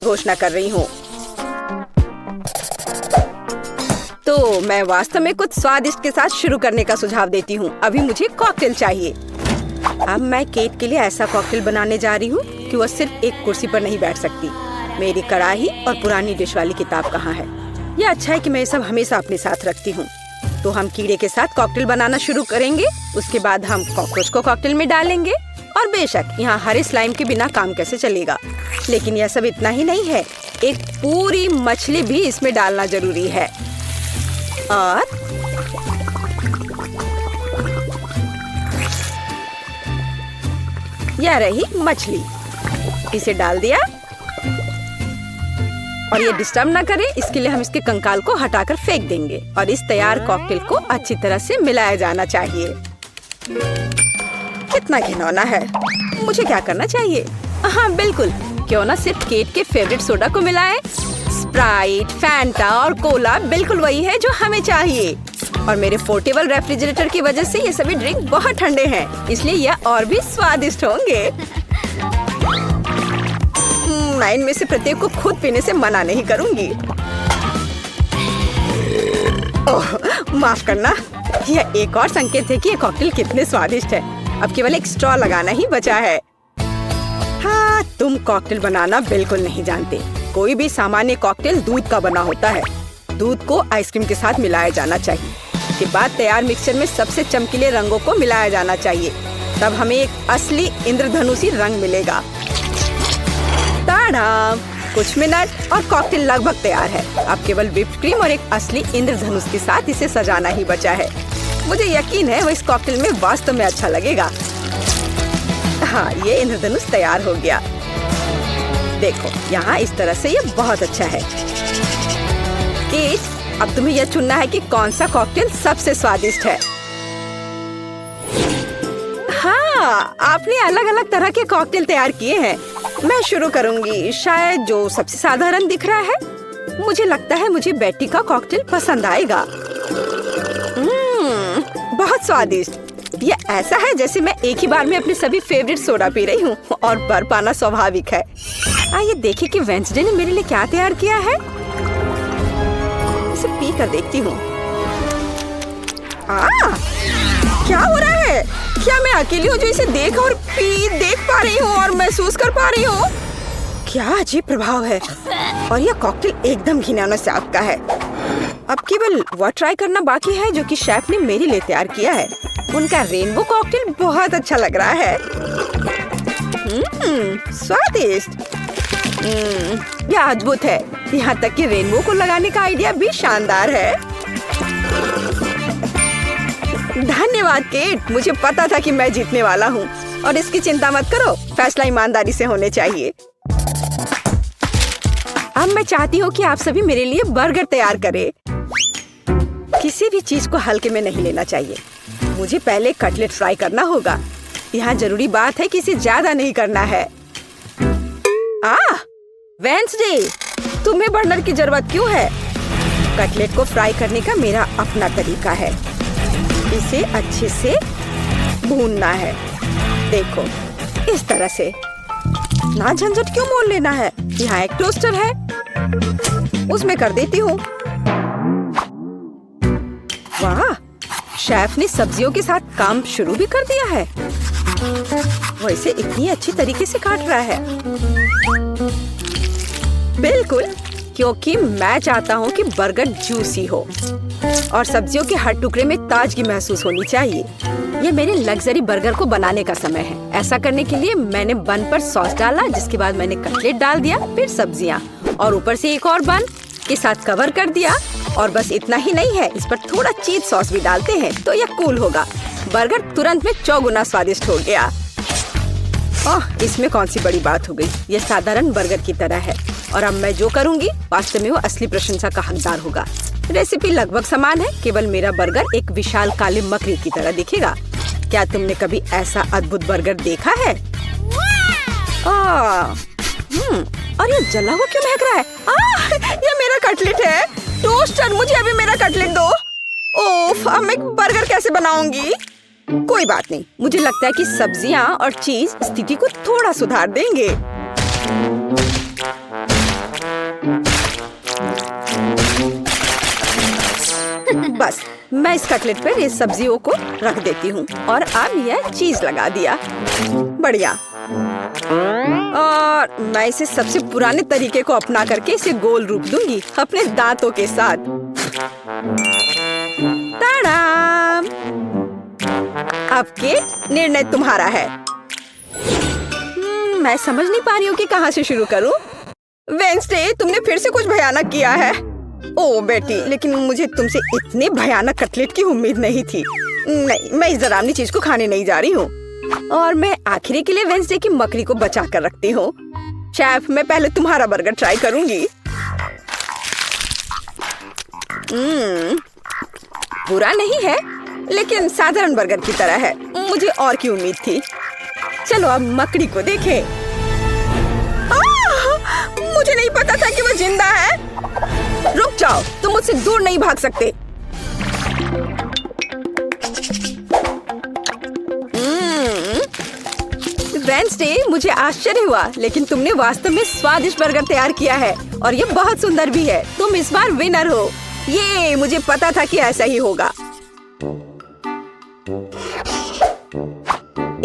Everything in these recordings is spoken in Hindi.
घोषणा कर रही हूँ। तो मैं वास्तव में कुछ स्वादिष्ट के साथ शुरू करने का सुझाव देती हूँ। अभी मुझे कॉकटेल चाहिए। अब मैं केट के लिए ऐसा कॉकटेल बनाने जा रही हूँ कि वह सिर्फ एक कुर्सी पर नहीं बैठ सकती। मेरी कढ़ाई और पुरानी डिश वाली किताब कहाँ है? यह अच्छा है कि मैं ये सब हमेशा अपने साथ रखती हूँ। तो हम कीड़े के साथ कॉकटेल बनाना शुरू करेंगे। उसके बाद हम कॉकरोच को कॉकटेल में डालेंगे। और बेशक यहाँ हरे स्लाइम के बिना काम कैसे चलेगा। लेकिन यह सब इतना ही नहीं है, एक पूरी मछली भी इसमें डालना जरूरी है। और यह रही मछली, इसे डाल दिया। और ये डिस्टर्ब ना करे, इसके लिए हम इसके कंकाल को हटाकर फेंक देंगे। और इस तैयार कॉकटेल को अच्छी तरह से मिलाया जाना चाहिए। कितना घिनौना है। मुझे क्या करना चाहिए? हाँ बिल्कुल, क्यों ना सिर्फ केट के फेवरेट सोडा को मिलाएं। स्प्राइट, फैंटा और कोला बिल्कुल वही है जो हमें चाहिए। और मेरे पोर्टेबल रेफ्रिजरेटर की वजह से ये सभी ड्रिंक बहुत ठंडे हैं, इसलिए यह और भी स्वादिष्ट होंगे। मैं इनमें से प्रत्येक को खुद पीने से मना नहीं करूंगी। ओह, माफ करना। यह एक और संकेत है कि ये कॉकटेल कितने स्वादिष्ट है। अब केवल एक स्ट्रॉ लगाना ही बचा है। हाँ, तुम कॉकटेल बनाना बिल्कुल नहीं जानते। कोई भी सामान्य कॉकटेल दूध का बना होता है। दूध को आइसक्रीम के साथ मिलाया जाना चाहिए। के बाद तैयार मिक्सचर में सबसे चमकीले रंगों को मिलाया जाना चाहिए। तब हमें एक असली इंद्रधनुषी रंग मिलेगा। ताड़ा! कुछ मिनट और कॉकटेल लगभग तैयार है। अब केवल व्हिप्ड क्रीम और एक असली इंद्रधनुष के साथ इसे सजाना ही बचा है। मुझे यकीन है वो इस कॉकटेल में वास्तव में अच्छा लगेगा। हाँ, ये इंद्रधनुष तैयार हो गया। देखो, यहाँ इस तरह से ये बहुत अच्छा है। केट, अब तुम्हें यह चुनना है कि कौन सा कॉकटेल सबसे स्वादिष्ट है। हाँ, आपने अलग अलग तरह के कॉकटेल तैयार किए हैं। मैं शुरू करूंगी शायद जो सबसे साधारण दिख रहा है। मुझे लगता है मुझे बेटी का कॉकटेल पसंद आएगा। बहुत स्वादिष्ट। ये ऐसा है जैसे मैं एक ही बार में अपने सभी फेवरेट सोडा पी रही हूँ। और बर्फ पाना स्वाभाविक है। आइए देखें कि वेंसडे ने मेरे लिए क्या तैयार किया है। इसे पी कर देखती हूँ। क्या हो रहा है? क्या मैं अकेली हूँ जो इसे देख पा रही हूँ और महसूस कर पा रही हूँ? क्या अजीब प्रभाव है। और यह कॉकटेल एकदम घिनौना स्वाद का है। अब केवल वह ट्राई करना बाकी है जो कि शेफ ने मेरे लिए तैयार किया है। उनका रेनबो कॉकटेल बहुत अच्छा लग रहा है। स्वादिष्ट। यह अद्भुत है। यहाँ तक कि रेनबो को लगाने का आइडिया भी शानदार है। धन्यवाद केट, मुझे पता था कि मैं जीतने वाला हूँ। और इसकी चिंता मत करो, फैसला ईमानदारी से होने चाहिए। अब मैं चाहती हूँ कि आप सभी मेरे लिए बर्गर तैयार करें। किसी भी चीज को हल्के में नहीं लेना चाहिए। मुझे पहले कटलेट फ्राई करना होगा। यहाँ जरूरी बात है कि इसे ज्यादा नहीं करना है। वेंसडे, तुम्हें बर्नर की जरूरत क्यों है? कटलेट को फ्राई करने का मेरा अपना तरीका है। इसे अच्छे से भूनना है। देखो, इस तरह से। ना झंझट क्यों मोल लेना है। यहाँ एक टोस्टर है, उसमें कर देती हूँ। वाह, शेफ ने सब्जियों के साथ काम शुरू भी कर दिया है। वो इसे इतनी अच्छी तरीके से काट रहा है। बिल्कुल, क्योंकि मैं चाहता हूँ कि बर्गर जूसी हो और सब्जियों के हर टुकड़े में ताजगी महसूस होनी चाहिए। ये मेरे लग्जरी बर्गर को बनाने का समय है। ऐसा करने के लिए मैंने बन पर सॉस डाला, जिसके बाद मैंने कटलेट डाल दिया, फिर सब्जियाँ और ऊपर से एक और बन के साथ कवर कर दिया। और बस इतना ही नहीं है, इस पर थोड़ा चीज सॉस भी डालते हैं तो यह कूल होगा। बर्गर तुरंत में 4 गुना स्वादिष्ट हो गया। इसमें कौन सी बड़ी बात हो गई। यह साधारण बर्गर की तरह है और अब मैं जो करूँगी वास्तव में वो असली प्रशंसा का हकदार होगा। रेसिपी लगभग समान है, केवल मेरा बर्गर एक विशाल काले मकड़ी की तरह दिखेगा। क्या तुमने कभी ऐसा अद्भुत बर्गर देखा है? और ये जला हुआ क्यों महक रहा है? ये मेरा कटलेट है। टोस्टर, मुझे अभी मेरा कटलेट दो। ओफ, अब मैं बर्गर कैसे बनाऊंगी? कोई बात नहीं, मुझे लगता है कि सब्जियां और चीज स्थिति को थोड़ा सुधार देंगे। बस मैं इस कटलेट पर इस सब्जियों को रख देती हूँ और अब यह चीज लगा दिया। बढ़िया। और मैं इसे सबसे पुराने तरीके को अपना करके इसे गोल रूप दूंगी अपने दांतों के साथ। ताड़ाम! अब के निर्णय तुम्हारा है। मैं समझ नहीं पा रही हूँ कि कहाँ से शुरू करूँ। वेंसडे, तुमने फिर से कुछ भयानक किया है। ओ बेटी, लेकिन मुझे तुमसे इतने भयानक कटलेट की उम्मीद नहीं थी। नहीं, मैं इस डरावनी चीज को खाने नहीं जा रही हूँ। और मैं आखिरी के लिए वेंसडे की मकड़ी को बचा कर रखती हूँ। शेफ, मैं पहले तुम्हारा बर्गर ट्राई करूंगी। बुरा नहीं है, लेकिन साधारण बर्गर की तरह है। मुझे और की उम्मीद थी। चलो अब मकड़ी को देखें। मुझे नहीं पता था कि वो जिंदा है। रुक जाओ, तुम मुझसे दूर नहीं भाग सकते। वेंसडे, मुझे आश्चर्य हुआ, लेकिन तुमने वास्तव में स्वादिष्ट बर्गर तैयार किया है और ये बहुत सुंदर भी है। तुम इस बार विनर हो। ये मुझे पता था कि ऐसा ही होगा।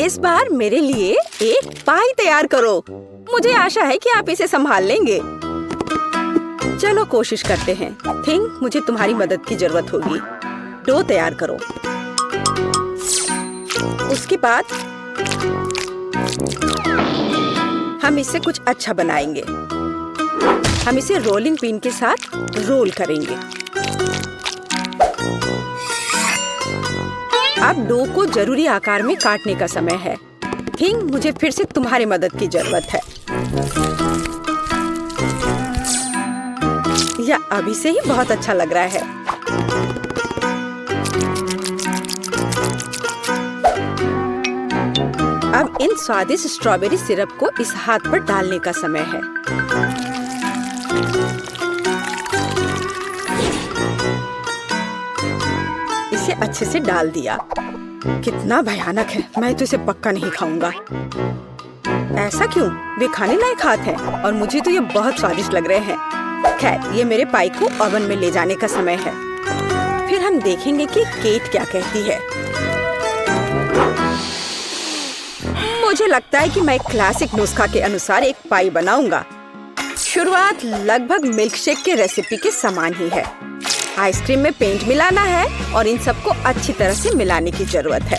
इस बार मेरे लिए एक पाई तैयार करो। मुझे आशा है कि आप इसे संभाल लेंगे। चलो कोशिश करते हैं। थिंक मुझे तुम्हारी मदद की जरूरत होगी। डो तैयार करो। उसके बाद हम इससे कुछ अच्छा बनाएंगे। हम इसे रोलिंग पिन के साथ रोल करेंगे। अब डो को जरूरी आकार में काटने का समय है। थिंक मुझे फिर से तुम्हारी मदद की जरूरत है। यह अभी से ही बहुत अच्छा लग रहा है। अब इन स्वादिष्ट स्ट्रॉबेरी सिरप को इस हाथ पर डालने का समय है। इसे अच्छे से डाल दिया। कितना भयानक है। मैं तो इसे पक्का नहीं खाऊंगा। ऐसा क्यों? वे खाने लायक हाथ हैं और मुझे तो ये बहुत स्वादिष्ट लग रहे हैं। खैर, ये मेरे पाई को ओवन में ले जाने का समय है। फिर हम देखेंगे कि केट क्या कहती है। मुझे लगता है कि मैं क्लासिक नुस्खा के अनुसार एक पाई बनाऊंगा। शुरुआत लगभग मिल्कशेक के रेसिपी के समान ही है। आइसक्रीम में पेंट मिलाना है और इन सबको अच्छी तरह से मिलाने की जरूरत है।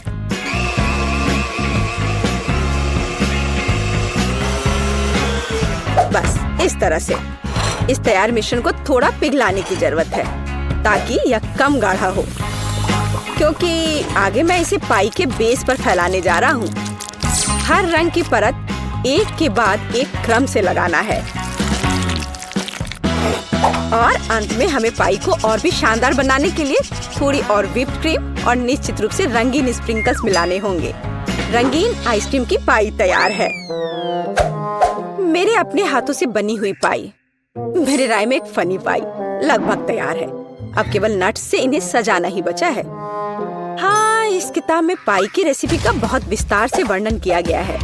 बस इस तरह से। इस तैयार मिश्रण को थोड़ा पिघलाने की जरूरत है ताकि यह कम गाढ़ा हो, क्योंकि आगे मैं इसे पाई के बेस पर फैलाने जा रहा हूँ। हर रंग की परत एक के बाद एक क्रम से लगाना है और अंत में हमें पाई को और भी शानदार बनाने के लिए थोड़ी और व्हिप्ड क्रीम और निश्चित रूप से रंगीन स्प्रिंकल्स मिलाने होंगे। रंगीन आइसक्रीम की पाई तैयार है। मेरे अपने हाथों से बनी हुई पाई, मेरे राय में एक फनी पाई, लगभग तैयार है। अब केवल नट्स से इन्हें सजाना ही बचा है। हाँ, इस किताब में पाई की रेसिपी का बहुत विस्तार से वर्णन किया गया है,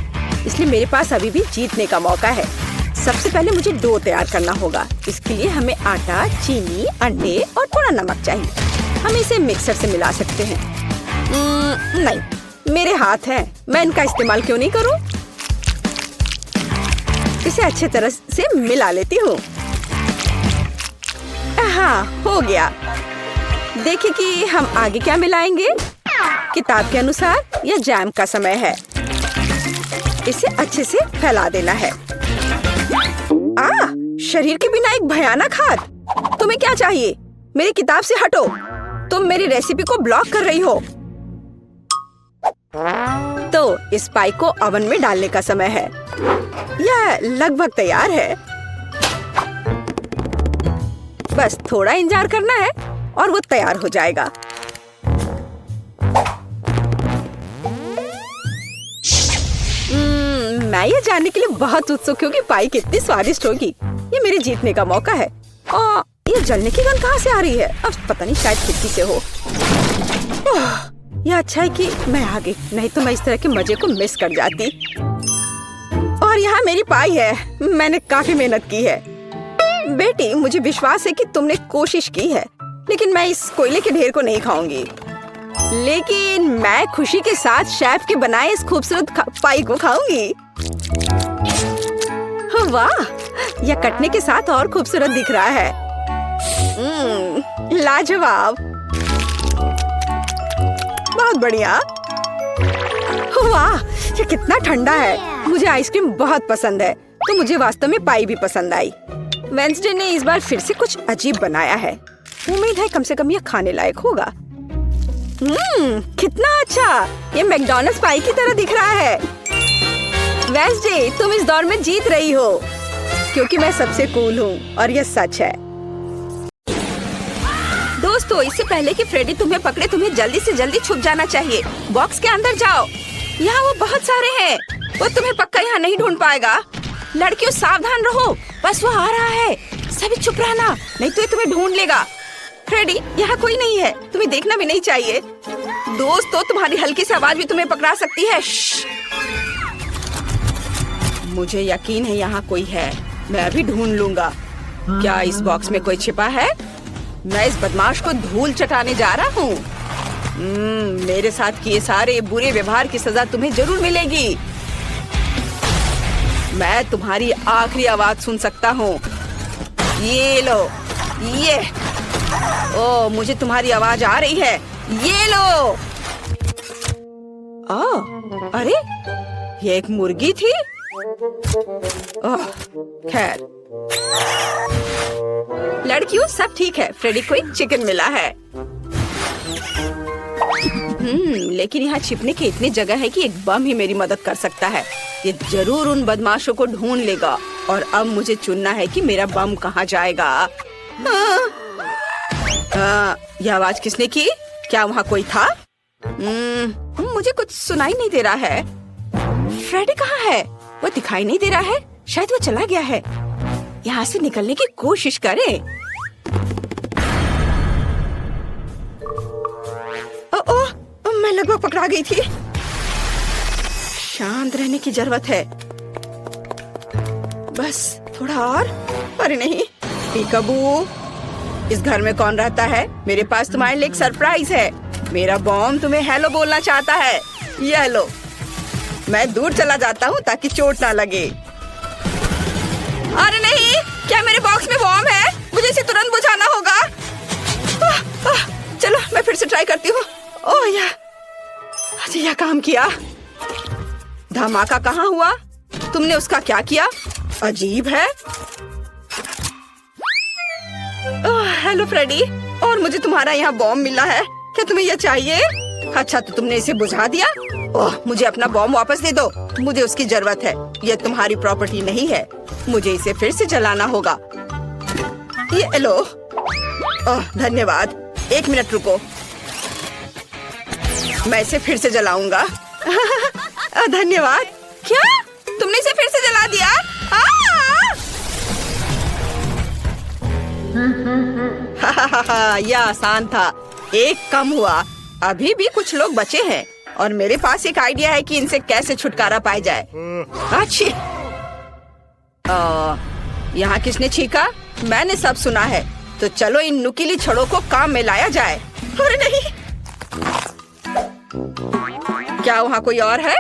इसलिए मेरे पास अभी भी जीतने का मौका है। सबसे पहले मुझे डो तैयार करना होगा। इसके लिए हमें आटा, चीनी, अंडे और थोड़ा नमक चाहिए। हम इसे मिक्सर से मिला सकते हैं। नहीं, मेरे हाथ हैं, मैं इनका इस्तेमाल क्यों नहीं करूं? इसे अच्छे तरह से मिला लेती हूँ। हाँ, हो गया। देखिए कि हम आगे क्या मिलाएंगे। किताब के अनुसार यह जैम का समय है। इसे अच्छे से फैला देना है। शरीर के बिना एक भयानक हाथ। तुम्हें क्या चाहिए? मेरी किताब से हटो। तुम मेरी रेसिपी को ब्लॉक कर रही हो। तो इस पाई को ओवन में डालने का समय है। यह लगभग तैयार है। बस थोड़ा इंतजार करना है और वो तैयार हो जाएगा। मैं ये जानने के लिए बहुत उत्सुक हूँ कि पाई कितनी स्वादिष्ट होगी। ये मेरे जीतने का मौका है। और ये जलने की गंध कहाँ से आ रही है? अब पता नहीं, शायद खिड़की से हो। यह अच्छा है कि मैं आ गई, नहीं तो मैं इस तरह के मजे को मिस कर जाती। और यहाँ मेरी पाई है। मैंने काफी मेहनत की है। बेटी, मुझे विश्वास है कि तुमने कोशिश की है, लेकिन मैं इस कोयले के ढेर को नहीं खाऊंगी। लेकिन मैं खुशी के साथ शेफ के बनाए इस खूबसूरत पाई को खाऊंगी। वाह, यह कटने के साथ और खूबसूरत दिख रहा है। लाजवाब, बहुत बढ़िया। वाह, ये कितना ठंडा है। मुझे आइसक्रीम बहुत पसंद है, तो मुझे वास्तव में पाई भी पसंद आई। वेंसडे ने इस बार फिर से कुछ अजीब बनाया है। उम्मीद है कम से कम यह खाने लायक होगा। कितना अच्छा, ये मैकडॉनल्ड्स पाई की तरह दिख रहा है। वेंसडे, तुम इस दौर में जीत रही हो, क्योंकि मैं सबसे कूल हूँ और यह सच है। दोस्तों, इससे पहले कि फ्रेडी तुम्हें पकड़े, तुम्हें जल्दी से जल्दी छुप जाना चाहिए। बॉक्स के अंदर जाओ, यहाँ वो बहुत सारे हैं। वो तुम्हें पक्का यहाँ नहीं ढूंढ पाएगा। लड़कियों, सावधान रहो, बस वो आ रहा है। सभी चुप रहना, नहीं तो ये तुम्हें ढूंढ लेगा। फ्रेडी, यहाँ कोई नहीं है, तुम्हें देखना भी नहीं चाहिए। दोस्तों, तुम्हारी हल्की सी आवाज भी तुम्हें पकड़ा सकती है। मुझे यकीन है यहाँ कोई है, मैं अभी ढूंढ लूंगा। क्या इस बॉक्स में कोई छिपा है? मैं इस बदमाश को धूल चटाने जा रहा हूँ। मेरे साथ किए सारे बुरे व्यवहार की सजा तुम्हें जरूर मिलेगी। मैं तुम्हारी आखिरी आवाज सुन सकता हूँ। ये लो, ये। ओ, मुझे तुम्हारी आवाज आ रही है। ये लो। अरे, ये एक मुर्गी थी। खैर, लड़कियों, सब ठीक है। फ्रेडी को एक चिकन मिला है। लेकिन यहाँ छिपने की इतनी जगह है कि एक बम ही मेरी मदद कर सकता है। ये जरूर उन बदमाशों को ढूंढ लेगा। और अब मुझे चुनना है कि मेरा बम कहाँ जाएगा। यह आवाज किसने की? क्या वहाँ कोई था? मुझे कुछ सुनाई नहीं दे रहा है। फ्रेडी कहाँ है? वो दिखाई नहीं दे रहा है। शायद वो चला गया है। यहाँ से निकलने की कोशिश करें। मैं लगभग पकड़ा गई थी। शांत रहने की जरूरत है। बस थोड़ा और। अरे नहीं, पीकाबू, इस घर में कौन रहता है? मेरे पास तुम्हारे लिए एक सरप्राइज है। मेरा बॉम्ब तुम्हें हेलो बोलना चाहता है। ये लो। मैं दूर चला जाता हूँ ताकि चोट ना लगे। अरे नहीं, क्या मेरे बॉक्स में बॉम्ब है? मुझे इसे तुरंत बुझाना होगा। चलो, मैं फिर से ट्राई करती हूँ। ओह यार, यह काम किया। धमाका कहाँ हुआ? तुमने उसका क्या किया? अजीब है। हेलो फ्रेडी, और मुझे तुम्हारा यहाँ बॉम्ब मिला है। क्या तुम्हें यह चाहिए? अच्छा, तो तुमने इसे बुझा दिया। ओह, मुझे अपना बॉम्ब वापस दे दो। मुझे उसकी जरूरत है। यह तुम्हारी प्रॉपर्टी नहीं है। मुझे इसे फिर से जलाना होगा। ये लो। ओह, धन्यवाद। 1 मिनट रुको, मैं इसे फिर से जलाऊंगा। धन्यवाद। क्या? तुमने इसे फिर से जला दिया? यह आसान था। एक कम हुआ। अभी भी कुछ लोग बचे हैं और मेरे पास एक आइडिया है कि इनसे कैसे छुटकारा पाया जाए। अच्छी। यहाँ किसने छींका? मैंने सब सुना है। तो चलो इन नुकीली छड़ों को काम में लाया जाए। अरे नहीं, क्या वहाँ कोई और है?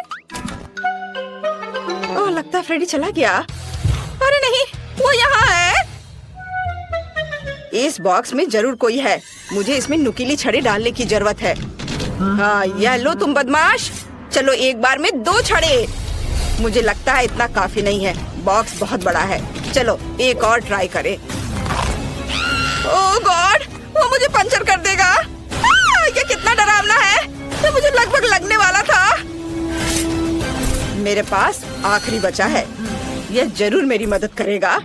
ओह, लगता है फ्रेडी चला गया। अरे नहीं, वो यहाँ है। इस बॉक्स में जरूर कोई है। मुझे इसमें नुकीली छड़े डालने की जरूरत है। हाँ, यह लो तुम बदमाश। चलो एक बार में 2 छड़े। मुझे लगता है इतना काफी नहीं है। बॉक्स बहुत बड़ा है। चलो एक और ट्राई करें। ओह गॉड, वो मुझे पंचर कर देगा। ये कितना डरावना है। ये मुझे लगभग लगने वाला था। मेरे पास आखिरी बचा है। यह जरूर मेरी मदद करेगा।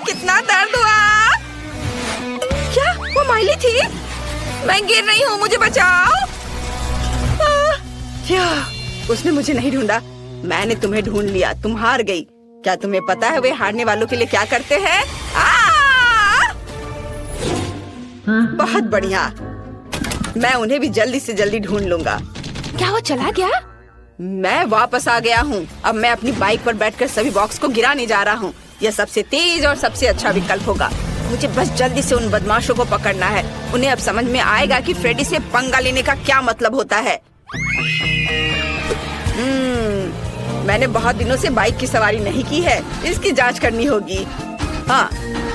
कितना दर्द हुआ। क्या वो माइली थी? मैं गिर रही हूँ, मुझे बचाओ। क्या उसने मुझे नहीं ढूंढा? मैंने तुम्हें ढूंढ लिया। तुम हार गई। क्या तुम्हें पता है वे हारने वालों के लिए क्या करते हैं? बहुत बढ़िया। मैं उन्हें भी जल्दी से जल्दी ढूंढ लूंगा। क्या वो चला गया? मैं वापस आ गया हूँ। अब मैं अपनी बाइक पर बैठकर सभी बॉक्स को गिराने जा रहा हूँ। यह सबसे तेज और सबसे अच्छा विकल्प होगा। मुझे बस जल्दी से उन बदमाशों को पकड़ना है। उन्हें अब समझ में आएगा कि फ्रेडी से पंगा लेने का क्या मतलब होता है। मैंने बहुत दिनों से बाइक की सवारी नहीं की है, इसकी जांच करनी होगी। हाँ,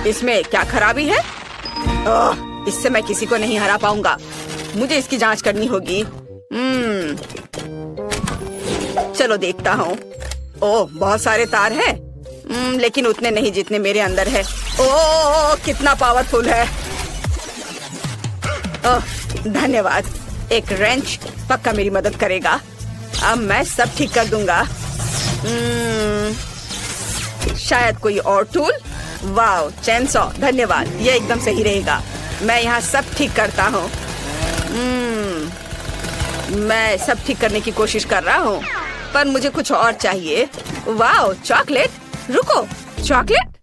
इसमें क्या खराबी है? इससे मैं किसी को नहीं हरा पाऊंगा। मुझे इसकी जांच करनी होगी। चलो देखता हूँ। ओह, बहुत सारे तार हैं, लेकिन उतने नहीं जितने मेरे अंदर है। ओह, कितना पावरफुल है। ओह, धन्यवाद। एक रेंच पक्का मेरी मदद करेगा। अब मैं सब ठीक कर दूंगा। शायद कोई और टूल। वाओ, चेनसॉ, धन्यवाद। ये एकदम सही रहेगा। मैं यहाँ सब ठीक करता हूँ। मैं सब ठीक करने की कोशिश कर रहा हूँ, पर मुझे कुछ और चाहिए। Wow, chocolate. रुको, चॉकलेट?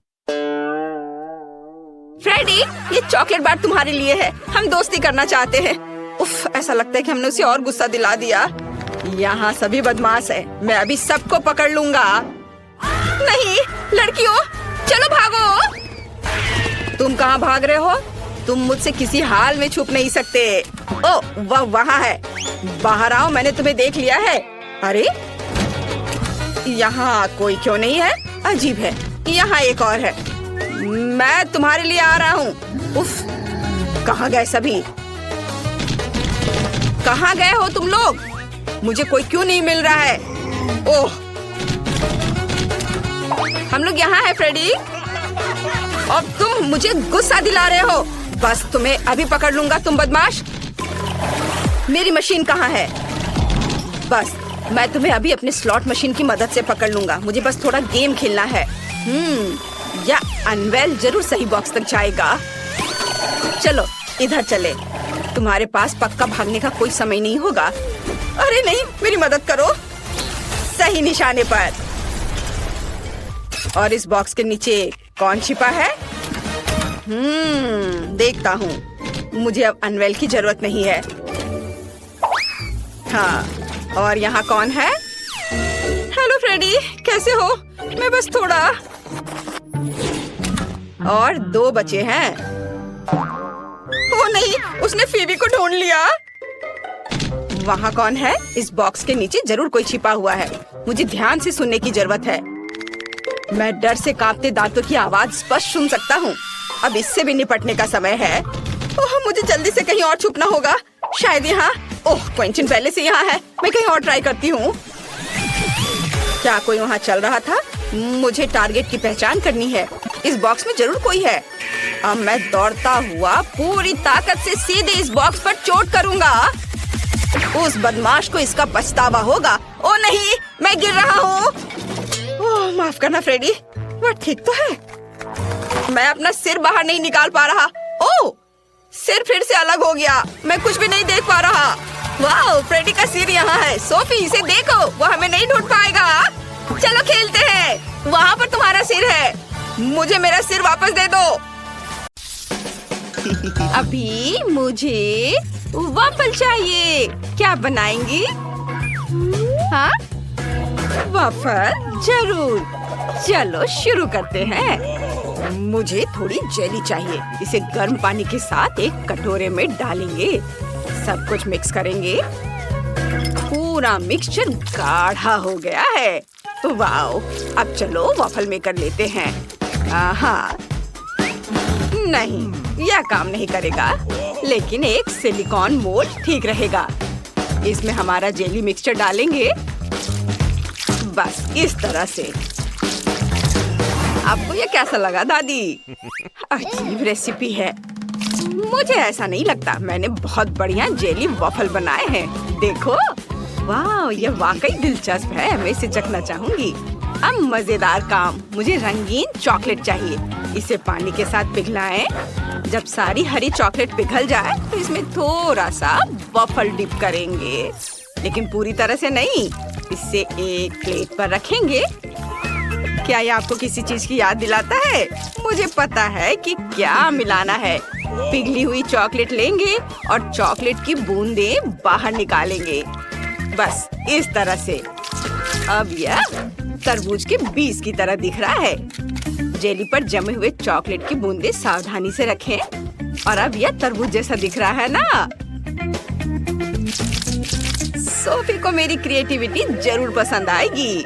फ्रेडी, ये चॉकलेट बार तुम्हारे लिए है। हम दोस्ती करना चाहते हैं। उफ, ऐसा लगता है कि हमने उसे और गुस्सा दिला दिया। यहाँ सभी बदमाश है। मैं अभी सबको पकड़ लूंगा। नहीं, लड़कियों, चलो भागो। तुम कहाँ भाग रहे हो? तुम मुझसे किसी हाल में छुप नहीं सकते। ओह, वह वहाँ है। बाहर आओ, मैंने तुम्हें देख लिया है। अरे, यहाँ कोई क्यों नहीं है? अजीब है। यहाँ एक और है। मैं तुम्हारे लिए आ रहा हूँ। उफ, कहाँ गए सभी? कहाँ गए हो तुम लोग? मुझे कोई क्यों नहीं मिल रहा है? ओह, हम लोग यहाँ हैं फ्रेडी, और तुम मुझे गुस्सा दिला रहे हो। बस तुम्हें अभी पकड़ लूंगा, तुम बदमाश। मेरी मशीन कहाँ है? बस मैं तुम्हें अभी अपने स्लॉट मशीन की मदद से पकड़ लूंगा। मुझे बस थोड़ा गेम खेलना है। या अनवेल जरूर सही बॉक्स तक जाएगा। चलो इधर चले। तुम्हारे पास पक्का भागने का कोई समय नहीं होगा। अरे नहीं, मेरी मदद करो। सही निशाने पर। और इस बॉक्स के नीचे कौन छिपा है? देखता हूँ। मुझे अब अनवेल की जरूरत नहीं है। हाँ, और यहाँ कौन है? हेलो फ्रेडी, कैसे हो? मैं बस थोड़ा। और 2 बचे हैं। ओ नहीं, उसने फीबी को ढूंढ लिया। वहाँ कौन है? इस बॉक्स के नीचे जरूर कोई छिपा हुआ है। मुझे ध्यान से सुनने की जरूरत है। मैं डर से कांपते दांतों की आवाज स्पष्ट सुन सकता हूँ। अब इससे भी निपटने का समय है। ओह, मुझे जल्दी से कहीं और छुपना होगा। शायद यहाँ। ओह, क्विंटन पहले से यहाँ है। मैं कहीं और ट्राई करती हूँ। क्या कोई वहाँ चल रहा था? मुझे टारगेट की पहचान करनी है। इस बॉक्स में जरूर कोई है। अब मैं दौड़ता हुआ पूरी ताकत से सीधे इस बॉक्स पर चोट करूंगा। उस बदमाश को इसका पछतावा होगा। ओ नहीं, मैं गिर रहा हूँ। ओह, माफ करना फ्रेडी, वह ठीक तो है। मैं अपना सिर बाहर नहीं निकाल पा रहा। ओह, सिर फिर से अलग हो गया। मैं कुछ भी नहीं देख पा रहा। वाह, फ्रेडी का सिर यहाँ है। सोफी, इसे देखो, वो हमें नहीं ढूंढ पाएगा। चलो खेलते हैं। वहाँ पर तुम्हारा सिर है। मुझे मेरा सिर वापस दे दो। अभी मुझे वॉफल चाहिए। क्या बनाएंगी? हाँ, वॉफल जरूर। चलो शुरू करते हैं। मुझे थोड़ी जेली चाहिए। इसे गर्म पानी के साथ एक कटोरे में डालेंगे। सब कुछ मिक्स करेंगे। पूरा मिक्सचर गाढ़ा हो गया है। वाओ, अब चलो वॉफल मेकर लेते हैं। हाँ, नहीं, यह काम नहीं करेगा, लेकिन एक सिलिकॉन मोल्ड ठीक रहेगा। इसमें हमारा जेली मिक्सचर डालेंगे। बस इस तरह से। आपको ये कैसा लगा दादी? अजीब रेसिपी है। मुझे ऐसा नहीं लगता। मैंने बहुत बढ़िया जेली वॉफल बनाए हैं। देखो, वाह, ये वाकई दिलचस्प है। मैं इसे चखना चाहूंगी। अब मजेदार काम। मुझे रंगीन चॉकलेट चाहिए। इसे पानी के साथ पिघलाएं। जब सारी हरी चॉकलेट पिघल जाए तो इसमें थोड़ा सा वॉफल डिप करेंगे, लेकिन पूरी तरह से नहीं। इसे एक प्लेट पर रखेंगे। क्या ये आपको किसी चीज की याद दिलाता है? मुझे पता है कि क्या मिलाना है। पिघली हुई चॉकलेट लेंगे और चॉकलेट की बूंदें बाहर निकालेंगे। बस इस तरह से। अब यह तरबूज के बीज की तरह दिख रहा है। जेली पर जमे हुए चॉकलेट की बूंदे सावधानी से रखें। और अब यह तरबूज जैसा दिख रहा है ना? सोफी को मेरी क्रिएटिविटी जरूर पसंद आएगी।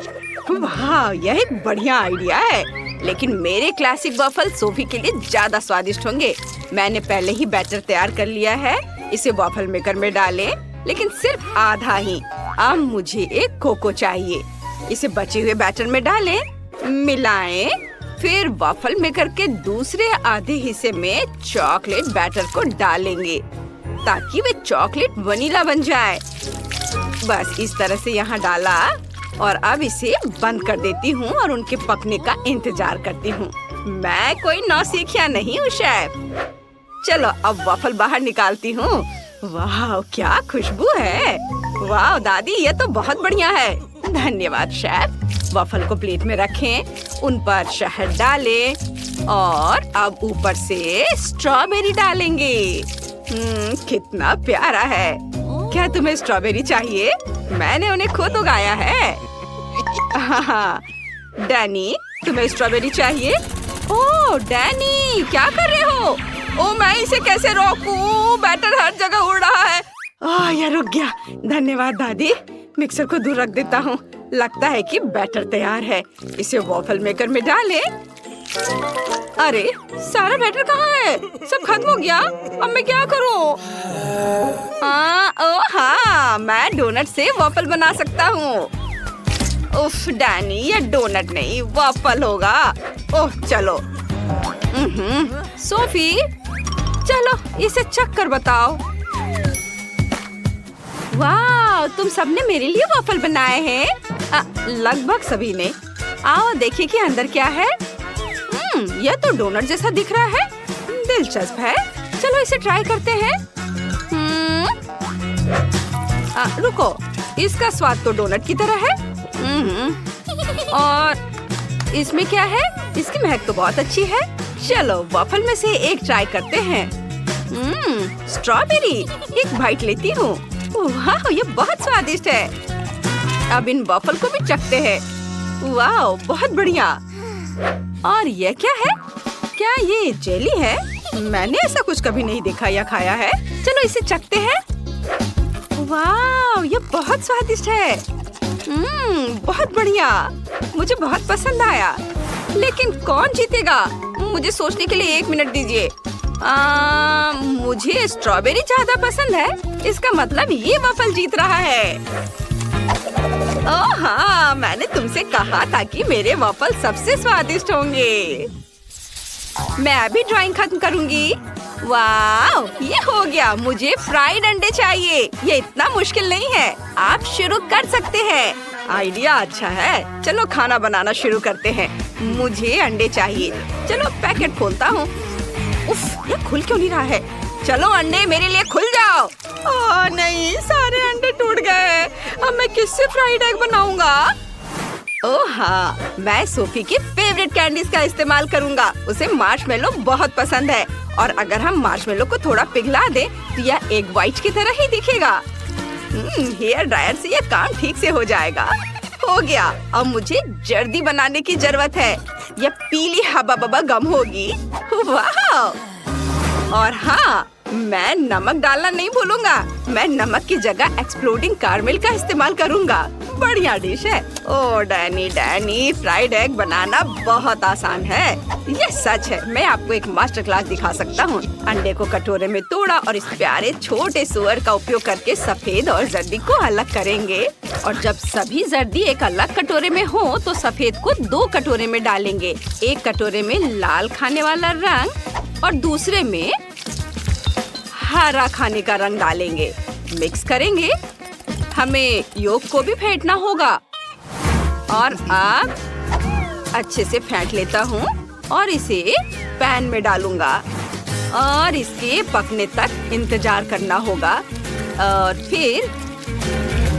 वाह, यह एक बढ़िया आइडिया है। लेकिन मेरे क्लासिक वॉफल सोफी के लिए ज्यादा स्वादिष्ट होंगे। मैंने पहले ही बैटर तैयार कर लिया है। इसे वॉफल मेकर में डालें, लेकिन सिर्फ आधा ही। अब मुझे एक कोको चाहिए। इसे बचे हुए बैटर में डालें, मिलाएं, फिर वॉफल मेकर के दूसरे आधे हिस्से में चॉकलेट बैटर को डालेंगे ताकि वे चॉकलेट वनीला बन जाए। बस इस तरह से यहाँ डाला और अब इसे बंद कर देती हूँ और उनके पकने का इंतजार करती हूँ। मैं कोई नौसिखिया नहीं हूँ शेफ। चलो अब वॉफल बाहर निकालती हूँ। वाह, क्या खुशबू है। वाह दादी, ये तो बहुत बढ़िया है। धन्यवाद शेफ। वॉफल को प्लेट में रखें, उन पर शहद डालें और अब ऊपर से स्ट्रॉबेरी डालेंगे। कितना प्यारा है। क्या तुम्हें स्ट्रॉबेरी चाहिए? मैंने उन्हें खुद उगाया है। डैनी, तुम्हें स्ट्रॉबेरी चाहिए? ओह डैनी, क्या कर रहे हो? ओह, मैं इसे कैसे रोकूं? बैटर हर जगह उड़ रहा है। यह रुक गया। धन्यवाद दादी। मिक्सर को दूर रख देता हूँ। लगता है कि बैटर तैयार है। इसे वॉफल मेकर में डालें। अरे, सारा बैटर कहाँ है? सब खत्म हो गया। अब मैं क्या करूँ? हाँ, मैं डोनट से वॉफल बना सकता हूँ। उफ डैनी, ये डोनट नहीं वॉफल होगा। ओह चलो। सोफी, चलो इसे चख कर बताओ। वाह, तुम सबने मेरे लिए वॉफल बनाए हैं। लगभग सभी ने। आओ देखिए कि अंदर क्या है। यह तो डोनट जैसा दिख रहा है। दिलचस्प है। चलो इसे ट्राई करते हैं। रुको, इसका स्वाद तो डोनट की तरह है। और इसमें क्या है? इसकी महक तो बहुत अच्छी है। चलो वॉफल में से एक ट्राई करते हैं। स्ट्रॉबेरी, एक बाइट लेती हूँ। वाह, ये बहुत स्वादिष्ट है। अब इन वॉफल को भी चखते हैं। वाह, बहुत बढ़िया। और ये क्या है? क्या ये जेली है? मैंने ऐसा कुछ कभी नहीं देखा या खाया है। चलो इसे चखते हैं। वाह, ये बहुत स्वादिष्ट है। बहुत बढ़िया। मुझे बहुत पसंद आया। लेकिन कौन जीतेगा? मुझे सोचने के लिए 1 मिनट दीजिए। मुझे स्ट्रॉबेरी ज्यादा पसंद है। इसका मतलब ये वॉफल जीत रहा है। ओह हाँ, मैंने तुमसे कहा था कि मेरे वॉफल सबसे स्वादिष्ट होंगे। मैं अभी ड्राइंग खत्म करूंगी। वाह, ये हो गया। मुझे फ्राइड अंडे चाहिए। ये इतना मुश्किल नहीं है। आप शुरू कर सकते हैं। आइडिया अच्छा है। चलो खाना बनाना शुरू करते हैं। मुझे अंडे चाहिए। चलो पैकेट खोलता हूँ। उफ, ये खुल क्यों नहीं रहा है? चलो अंडे मेरे लिए खुल जाओ। ओह नहीं, सारे अंडे टूट गए। अब मैं किससे फ्राइड एग बनाऊंगा? ओह हाँ, मैं सोफी की फेवरेट कैंडीज का इस्तेमाल करूंगा। उसे मार्शमेलो बहुत पसंद है और अगर हम मार्शमेलो को थोड़ा पिघला दें तो यह एग व्हाइट की तरह ही दिखेगा। हेयर ड्रायर से यह काम ठीक से हो जाएगा। हो गया। अब मुझे जर्दी बनाने की जरूरत है। यह पीली हबा बबा गम होगी। वाह! और हाँ, मैं नमक डालना नहीं भूलूंगा। मैं नमक की जगह एक्सप्लोडिंग कैरमेल का इस्तेमाल करूंगा। बढ़िया डिश है। ओह डैनी, फ्राइड एग बनाना बहुत आसान है। ये सच है। मैं आपको एक मास्टर क्लास दिखा सकता हूँ। अंडे को कटोरे में तोड़ा और इस प्यारे छोटे सुअर का उपयोग करके सफेद और जर्दी को अलग करेंगे। और जब सभी जर्दी एक अलग कटोरे में हो तो सफेद को 2 कटोरे में डालेंगे। एक कटोरे में लाल खाने वाला रंग और दूसरे में हरा खाने का रंग डालेंगे। मिक्स करेंगे। हमें योग को भी फेंटना होगा। और अब अच्छे से फेंट लेता हूँ और इसे पैन में डालूंगा और इसके पकने तक इंतजार करना होगा। और फिर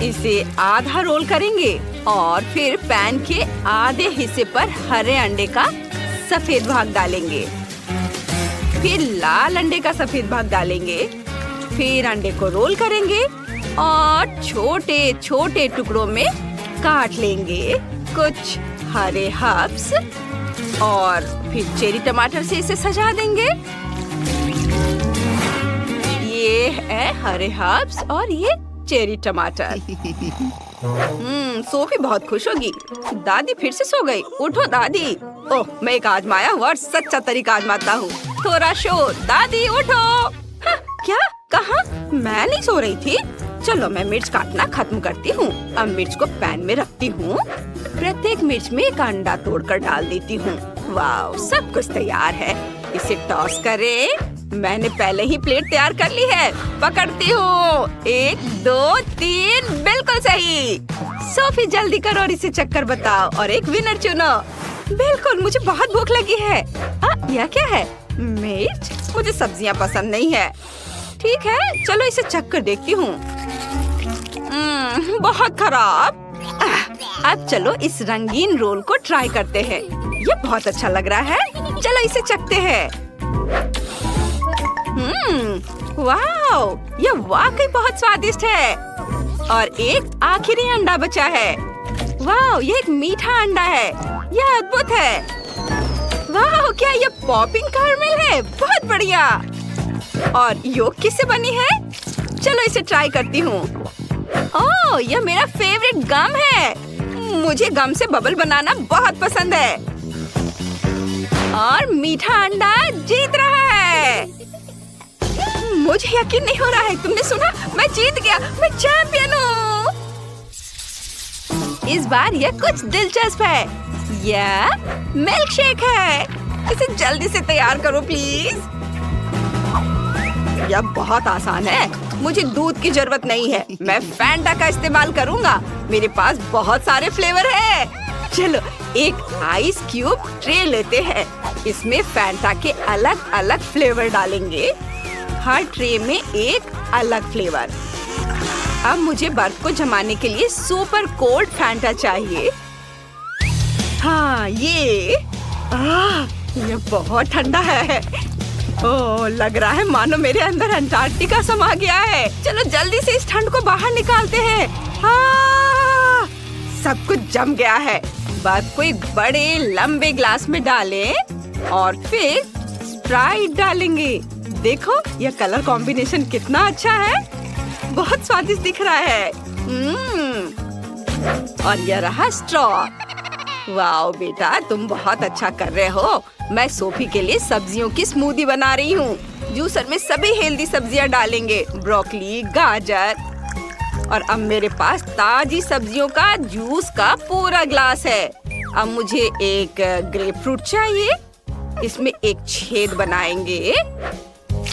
इसे आधा रोल करेंगे और फिर पैन के आधे हिस्से पर हरे अंडे का सफेद भाग डालेंगे। फिर लाल अंडे का सफेद भाग डालेंगे। फिर अंडे को रोल करेंगे और छोटे छोटे टुकड़ों में काट लेंगे। कुछ हरे हर्ब्स और फिर चेरी टमाटर से इसे सजा देंगे। ये है हरे हर्ब्स और ये चेरी टमाटर। सोफी बहुत खुश होगी। दादी फिर से सो गई। उठो दादी। ओह, मैं एक आजमाया हुआ और सच्चा तरीका आजमाता हूँ। थोड़ा शोर। दादी उठो। हाँ, क्या कहा? मैं नहीं सो रही थी। चलो मैं मिर्च काटना खत्म करती हूँ। अब मिर्च को पैन में रखती हूँ। प्रत्येक मिर्च में एक अंडा तोड़कर डाल देती हूँ। वाह, सब कुछ तैयार है। इसे टॉस करें। मैंने पहले ही प्लेट तैयार कर ली है। पकड़ती हूँ। 1 2 3, बिल्कुल सही। सोफी जल्दी करो और इसे चक्कर बताओ और एक विनर चुनो। बिल्कुल, मुझे बहुत भूख लगी है। यह क्या है? मिर्च? मुझे सब्जियाँ पसंद नहीं है। ठीक है, चलो इसे चक्कर देखती हूँ। बहुत खराब। अब चलो इस रंगीन रोल को ट्राई करते हैं। ये बहुत अच्छा लग रहा है। चलो इसे चखते हैं। वाह, यह वाकई बहुत स्वादिष्ट है। और एक आखिरी अंडा बचा है। वाह, ये एक मीठा अंडा है। यह अद्भुत है। वाह, क्या ये पॉपिंग कैरमेल है? बहुत बढ़िया। और योग किससे बनी है? चलो इसे ट्राई करती हूँ। ओह, यह मेरा फेवरेट गम है। मुझे गम से बबल बनाना बहुत पसंद है। और मीठा अंडा जीत रहा है। मुझे यकीन नहीं हो रहा है। तुमने सुना? मैं जीत गया। मैं चैंपियन हूँ। इस बार यह कुछ दिलचस्प है। यह मिल्क शेक है। इसे जल्दी से तैयार करो प्लीज। यह बहुत आसान है। मुझे दूध की जरूरत नहीं है। मैं फैंटा का इस्तेमाल करूँगा। मेरे पास बहुत सारे फ्लेवर है। चलो एक आइस क्यूब ट्रे लेते हैं। इसमें फैंटा के अलग अलग फ्लेवर डालेंगे। हर ट्रे में एक अलग फ्लेवर। अब मुझे बर्फ को जमाने के लिए सुपर कोल्ड फैंटा चाहिए। हाँ, ये बहुत ठंडा है। ओह, लग रहा है मानो मेरे अंदर अंटार्कटिका समा गया है। चलो जल्दी से इस ठंड को बाहर निकालते हैं। हाँ, सब कुछ जम गया है। बर्फ को एक बड़े लंबे ग्लास में डालें और फिर स्प्राइट डालेंगे। देखो, यह कलर कॉम्बिनेशन कितना अच्छा है। बहुत स्वादिष्ट दिख रहा है। और यह रहा स्ट्रॉ। वाह बेटा, तुम बहुत अच्छा कर रहे हो। मैं सोफी के लिए सब्जियों की स्मूदी बना रही हूँ। जूसर में सभी हेल्दी सब्जियाँ डालेंगे। ब्रोकली, गाजर। और अब मेरे पास ताजी सब्जियों का जूस का पूरा ग्लास है। अब मुझे एक ग्रेपफ्रूट चाहिए। इसमें एक छेद बनाएंगे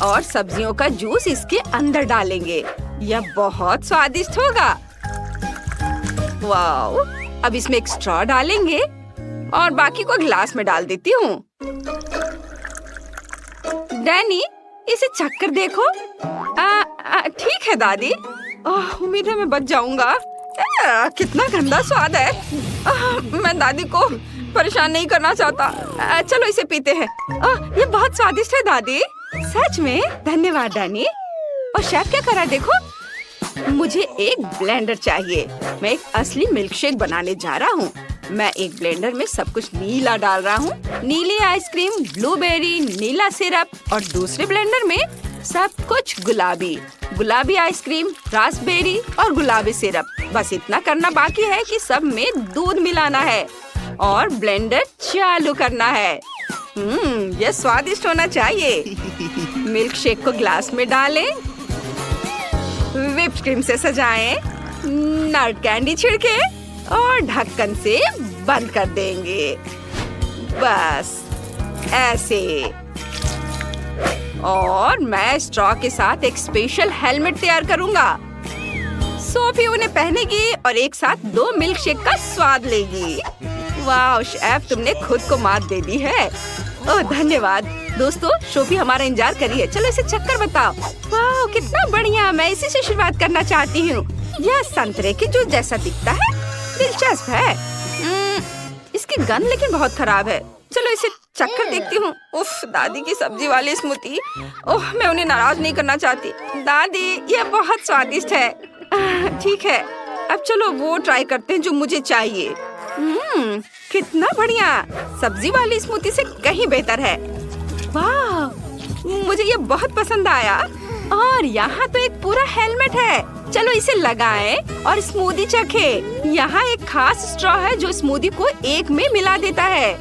और सब्जियों का जूस इसके अंदर डालेंगे। यह बहुत स्वादिष्ट होगा। वाह, अब इसमें एक स्ट्रॉ डालेंगे और बाकी को ग्लास में डाल देती हूँ। डैनी, इसे चक्कर देखो। ठीक है दादी। उम्मीद है मैं बच जाऊंगा। कितना गंदा स्वाद है। मैं दादी को परेशान नहीं करना चाहता। चलो इसे पीते हैं। ये बहुत स्वादिष्ट है दादी। सच में? धन्यवाद डैनी। और शेफ क्या कर रहा है देखो। मुझे एक ब्लेंडर चाहिए। मैं एक असली मिल्कशेक बनाने जा रहा हूँ। मैं एक ब्लेंडर में सब कुछ नीला डाल रहा हूँ। नीली आइसक्रीम, ब्लूबेरी, नीला सिरप। और दूसरे ब्लेंडर में सब कुछ गुलाबी। गुलाबी आइसक्रीम, रास्पबेरी और गुलाबी सिरप। बस इतना करना बाकी है कि सब में दूध मिलाना है और ब्लेंडर चालू करना है। यह स्वादिष्ट होना चाहिए। मिल्क शेक को ग्लास में डालें, व्हिप्ड क्रीम से सजाएं, नट कैंडी छिड़के और ढक्कन से बंद कर देंगे। बस ऐसे। और मैं स्ट्रॉ के साथ एक स्पेशल हेलमेट तैयार करूंगा। सोफी उन्हें पहनेगी और एक साथ 2 मिल्क शेक का स्वाद लेगी। वाह शेफ, तुमने खुद को मात दे दी है। ओह धन्यवाद। दोस्तों, सोफी हमारा इंतजार कर रही है। चलो इसे चक्कर बताओ। वाह कितना बढ़िया। मैं इसी से शुरुआत करना चाहती हूँ। यह संतरे के जूस जैसा दिखता है। दिलचस्प है। इसकी गंध लेकिन बहुत खराब है। चलो इसे चक्कर देखती हूँ। उफ, दादी की सब्जी वाली स्मूदी। ओह, मैं उन्हें नाराज नहीं करना चाहती। दादी, यह बहुत स्वादिष्ट है। ठीक है, अब चलो वो ट्राई करते हैं जो मुझे चाहिए। कितना बढ़िया। सब्जी वाली स्मूदी से कहीं बेहतर है। वाह, मुझे ये बहुत पसंद आया। और यहाँ तो एक पूरा हेलमेट है। चलो इसे लगाएं और स्मूदी चखें। यहाँ एक खास स्ट्रॉ है जो स्मूदी को एक में मिला देता है।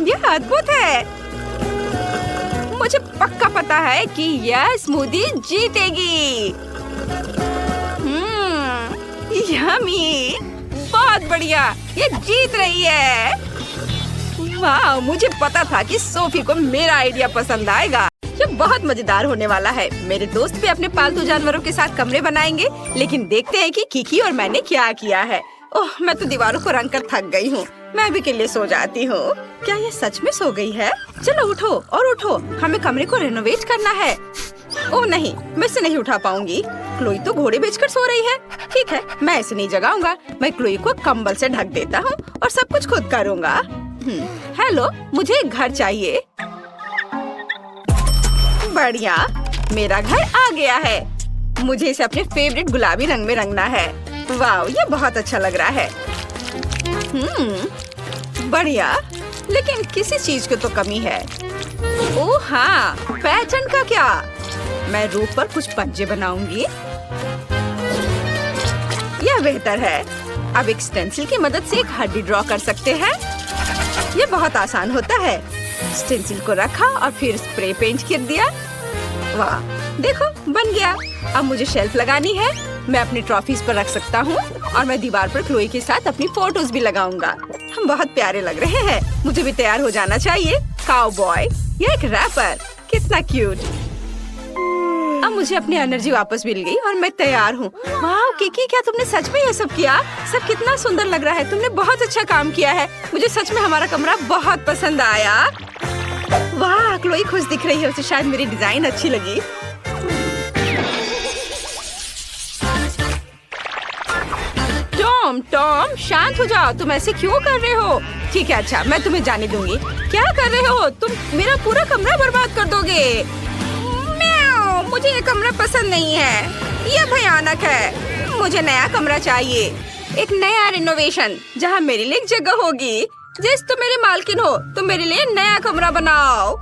यह अद्भुत है। मुझे पक्का पता है कि यह स्मूदी जीतेगी। यम्मी, बहुत बढ़िया, ये जीत रही है। वाह, मुझे पता था कि सोफी को मेरा आइडिया पसंद आएगा। ये बहुत मजेदार होने वाला है। मेरे दोस्त भी अपने पालतू जानवरों के साथ कमरे बनाएंगे, लेकिन देखते हैं कि किकी और मैंने क्या किया है। ओह, मैं तो दीवारों को रंग कर थक गई हूँ। मैं भी के लिए सो जाती हूँ। क्या ये सच में सो गई है? चलो उठो और उठो, हमें कमरे को रेनोवेट करना है। ओह नहीं, मैं इसे नहीं उठा पाऊंगी। क्लोई तो घोड़े बेचकर सो रही है। ठीक है, मैं इसे नहीं जगाऊंगा। मैं क्लोई को कंबल से ढक देता हूँ और सब कुछ खुद करूँगा। हेलो, मुझे एक घर चाहिए। बढ़िया, मेरा घर आ गया है। मुझे इसे अपने फेवरेट गुलाबी रंग में रंगना है। वाह, ये बहुत अच्छा लग रहा है। बढ़िया, लेकिन किसी चीज की तो कमी है। ओह हाँ, पैटर्न का क्या? मैं रूफ पर कुछ पंजे बनाऊंगी। यह बेहतर है। अब एक स्टेंसिल की मदद से एक हड्डी ड्रॉ कर सकते हैं। ये बहुत आसान होता है। स्टेंसिल को रखा और फिर स्प्रे पेंट कर दिया। वाह, देखो बन गया। अब मुझे शेल्फ लगानी है। मैं अपनी ट्रॉफीज पर रख सकता हूँ और मैं दीवार पर क्लोई के साथ अपनी फोटोज भी लगाऊंगा। हम बहुत प्यारे लग रहे हैं। मुझे भी तैयार हो जाना चाहिए। काउबॉय, ये एक रैपर, कितना क्यूट। अब मुझे अपनी एनर्जी वापस मिल गई और मैं तैयार हूँ। वाह किकी, क्या तुमने सच में ये सब किया? सब कितना सुंदर लग रहा है। तुमने बहुत अच्छा काम किया है। मुझे सच में हमारा कमरा बहुत पसंद आया। वाह, क्लोई खुश दिख रही है। उसे शायद मेरी डिजाइन अच्छी लगी। टॉम, शांत हो जाओ। तुम ऐसे क्यों कर रहे हो? ठीक है, अच्छा, मैं तुम्हें जाने दूंगी। क्या कर रहे हो तुम? मेरा पूरा कमरा बर्बाद कर दोगे। मुझे ये कमरा पसंद नहीं है। ये भयानक है। मुझे नया कमरा चाहिए। एक नया रिनोवेशन जहाँ मेरे लिए एक जगह होगी। जिस तुम मेरी मालकिन हो, तुम मेरे लिए नया कमरा बनाओ।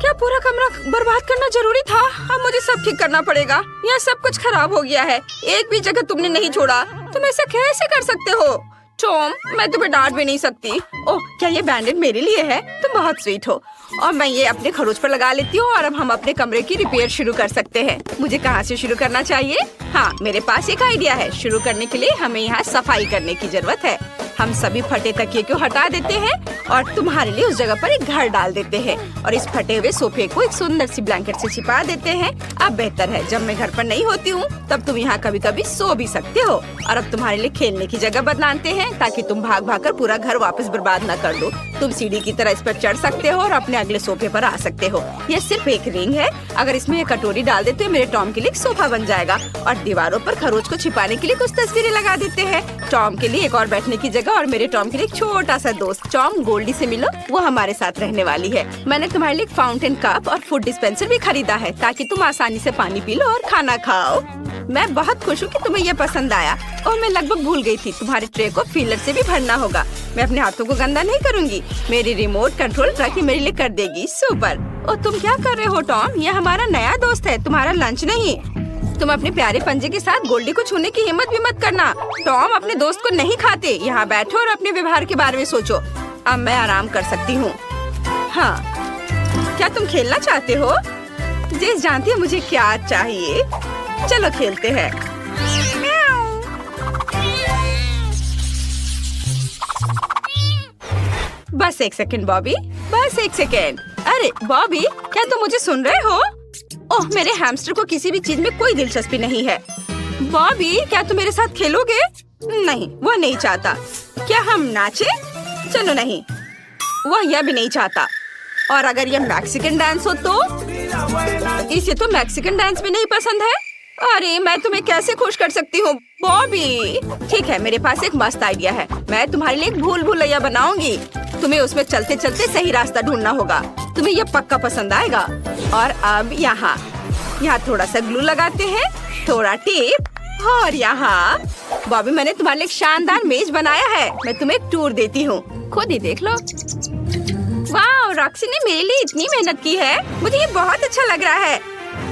क्या पूरा कमरा बर्बाद करना जरूरी था? अब मुझे सब ठीक करना पड़ेगा। यहाँ सब कुछ खराब हो गया है। एक भी जगह तुमने नहीं छोड़ा। तुम ऐसा कैसे कर सकते हो? टॉम, मैं तुम्हें डांट भी नहीं सकती। ओह, क्या ये बैंडेड मेरे लिए है? तुम बहुत स्वीट हो। और मैं ये अपने खरोच पर लगा लेती हूँ और अब हम अपने कमरे की रिपेयर शुरू कर सकते हैं। मुझे कहाँ से शुरू करना चाहिए? हाँ, मेरे पास एक आइडिया है। शुरू करने के लिए हमें यहाँ सफाई करने की जरूरत है। हम सभी फटे तकिए को हटा देते हैं और तुम्हारे लिए उस जगह पर एक घर डाल देते हैं और इस फटे हुए सोफे को एक सुंदर सी ब्लैंकेट से छिपा देते हैं। अब बेहतर है, जब मैं घर पर नहीं होती हूँ तब तुम यहाँ कभी कभी सो भी सकते हो। और अब तुम्हारे लिए खेलने की जगह बनाते हैं ताकि तुम भाग भाग कर पूरा घर वापस बर्बाद न कर दो। तुम सीढ़ी की तरह इस पर चढ़ सकते हो और अपने अगले सोफे पर आ सकते हो। यह सिर्फ एक रिंग है। अगर इसमें ये कटोरी डाल देते हो, मेरे टॉम के लिए एक सोफा बन जाएगा। और दीवारों पर खरोच को छिपाने के लिए कुछ तस्वीरें लगा देते हैं। टॉम के लिए एक और बैठने की जगह और मेरे टॉम के लिए एक छोटा सा दोस्त। टॉम, गोल्डी से मिलो, वो हमारे साथ रहने वाली है। मैंने तुम्हारे लिए एक फाउंटेन कप और फूड डिस्पेंसर भी खरीदा है ताकि तुम आसानी से पानी पी लो और खाना खाओ। मैं बहुत खुश हूँ कि तुम्हें यह पसंद आया और मैं लगभग भूल गई थी, तुम्हारे ट्रे को फीलर से भी भरना होगा। मैं अपने हाथों को गंदा नहीं करूँगी। मेरी रिमोट कंट्रोल ट्रक ही मेरे लिए कर देगी। सुपर। और तुम क्या कर रहे हो टॉम? यह हमारा नया दोस्त है, तुम्हारा लंच नहीं। तुम अपने प्यारे पंजे के साथ गोल्डी को छूने की हिम्मत भी मत करना। टॉम अपने दोस्त को नहीं खाते। यहाँ बैठो और अपने व्यवहार के बारे में सोचो। अब मैं आराम कर सकती हूँ। हाँ, क्या तुम खेलना चाहते हो? जेस जानती है मुझे क्या चाहिए। चलो खेलते हैं। बस एक सेकंड बॉबी, बस एक सेकंड। अरे बॉबी, क्या तुम मुझे सुन रहे हो? ओह, मेरे हैमस्टर को किसी भी चीज में कोई दिलचस्पी नहीं है। बॉबी, क्या तुम मेरे साथ खेलोगे? नहीं, वह नहीं चाहता। क्या हम नाचे? चलो नहीं, वह यह भी नहीं चाहता। और अगर यह मैक्सिकन डांस हो तो? इसे तो मैक्सिकन डांस भी नहीं पसंद है। अरे मैं तुम्हें कैसे खुश कर सकती हूँ बॉबी? ठीक है, मेरे पास एक मस्त आइडिया है। मैं तुम्हारे लिए एक भूल भुलैया बनाऊंगी। तुम्हें उसमें चलते चलते सही रास्ता ढूंढना होगा। तुम्हें यह पक्का पसंद आएगा। और अब यहाँ थोड़ा सा ग्लू लगाते हैं, थोड़ा टेप और यहाँ बॉबी, मैंने तुम्हारे लिए एक शानदार मेज बनाया है। मैं तुम्हें एक टूर देती हूँ, खुद ही देख लो। वाह, रॉक्सी ने मेरे लिए इतनी मेहनत की है, मुझे ये बहुत अच्छा लग रहा है।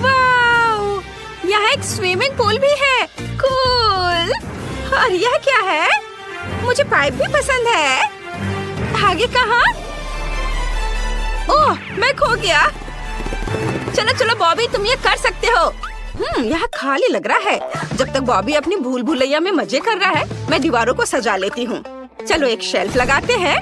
वाह, यहाँ एक स्विमिंग पूल भी है, कूल। और यह क्या है? मुझे पाइप भी पसंद है। आगे कहाँ? ओह, मैं खो गया। चलो चलो बॉबी, तुम ये कर सकते हो। यहाँ खाली लग रहा है। जब तक बॉबी अपनी भूल भुलैया में मजे कर रहा है, मैं दीवारों को सजा लेती हूँ। चलो एक शेल्फ लगाते हैं।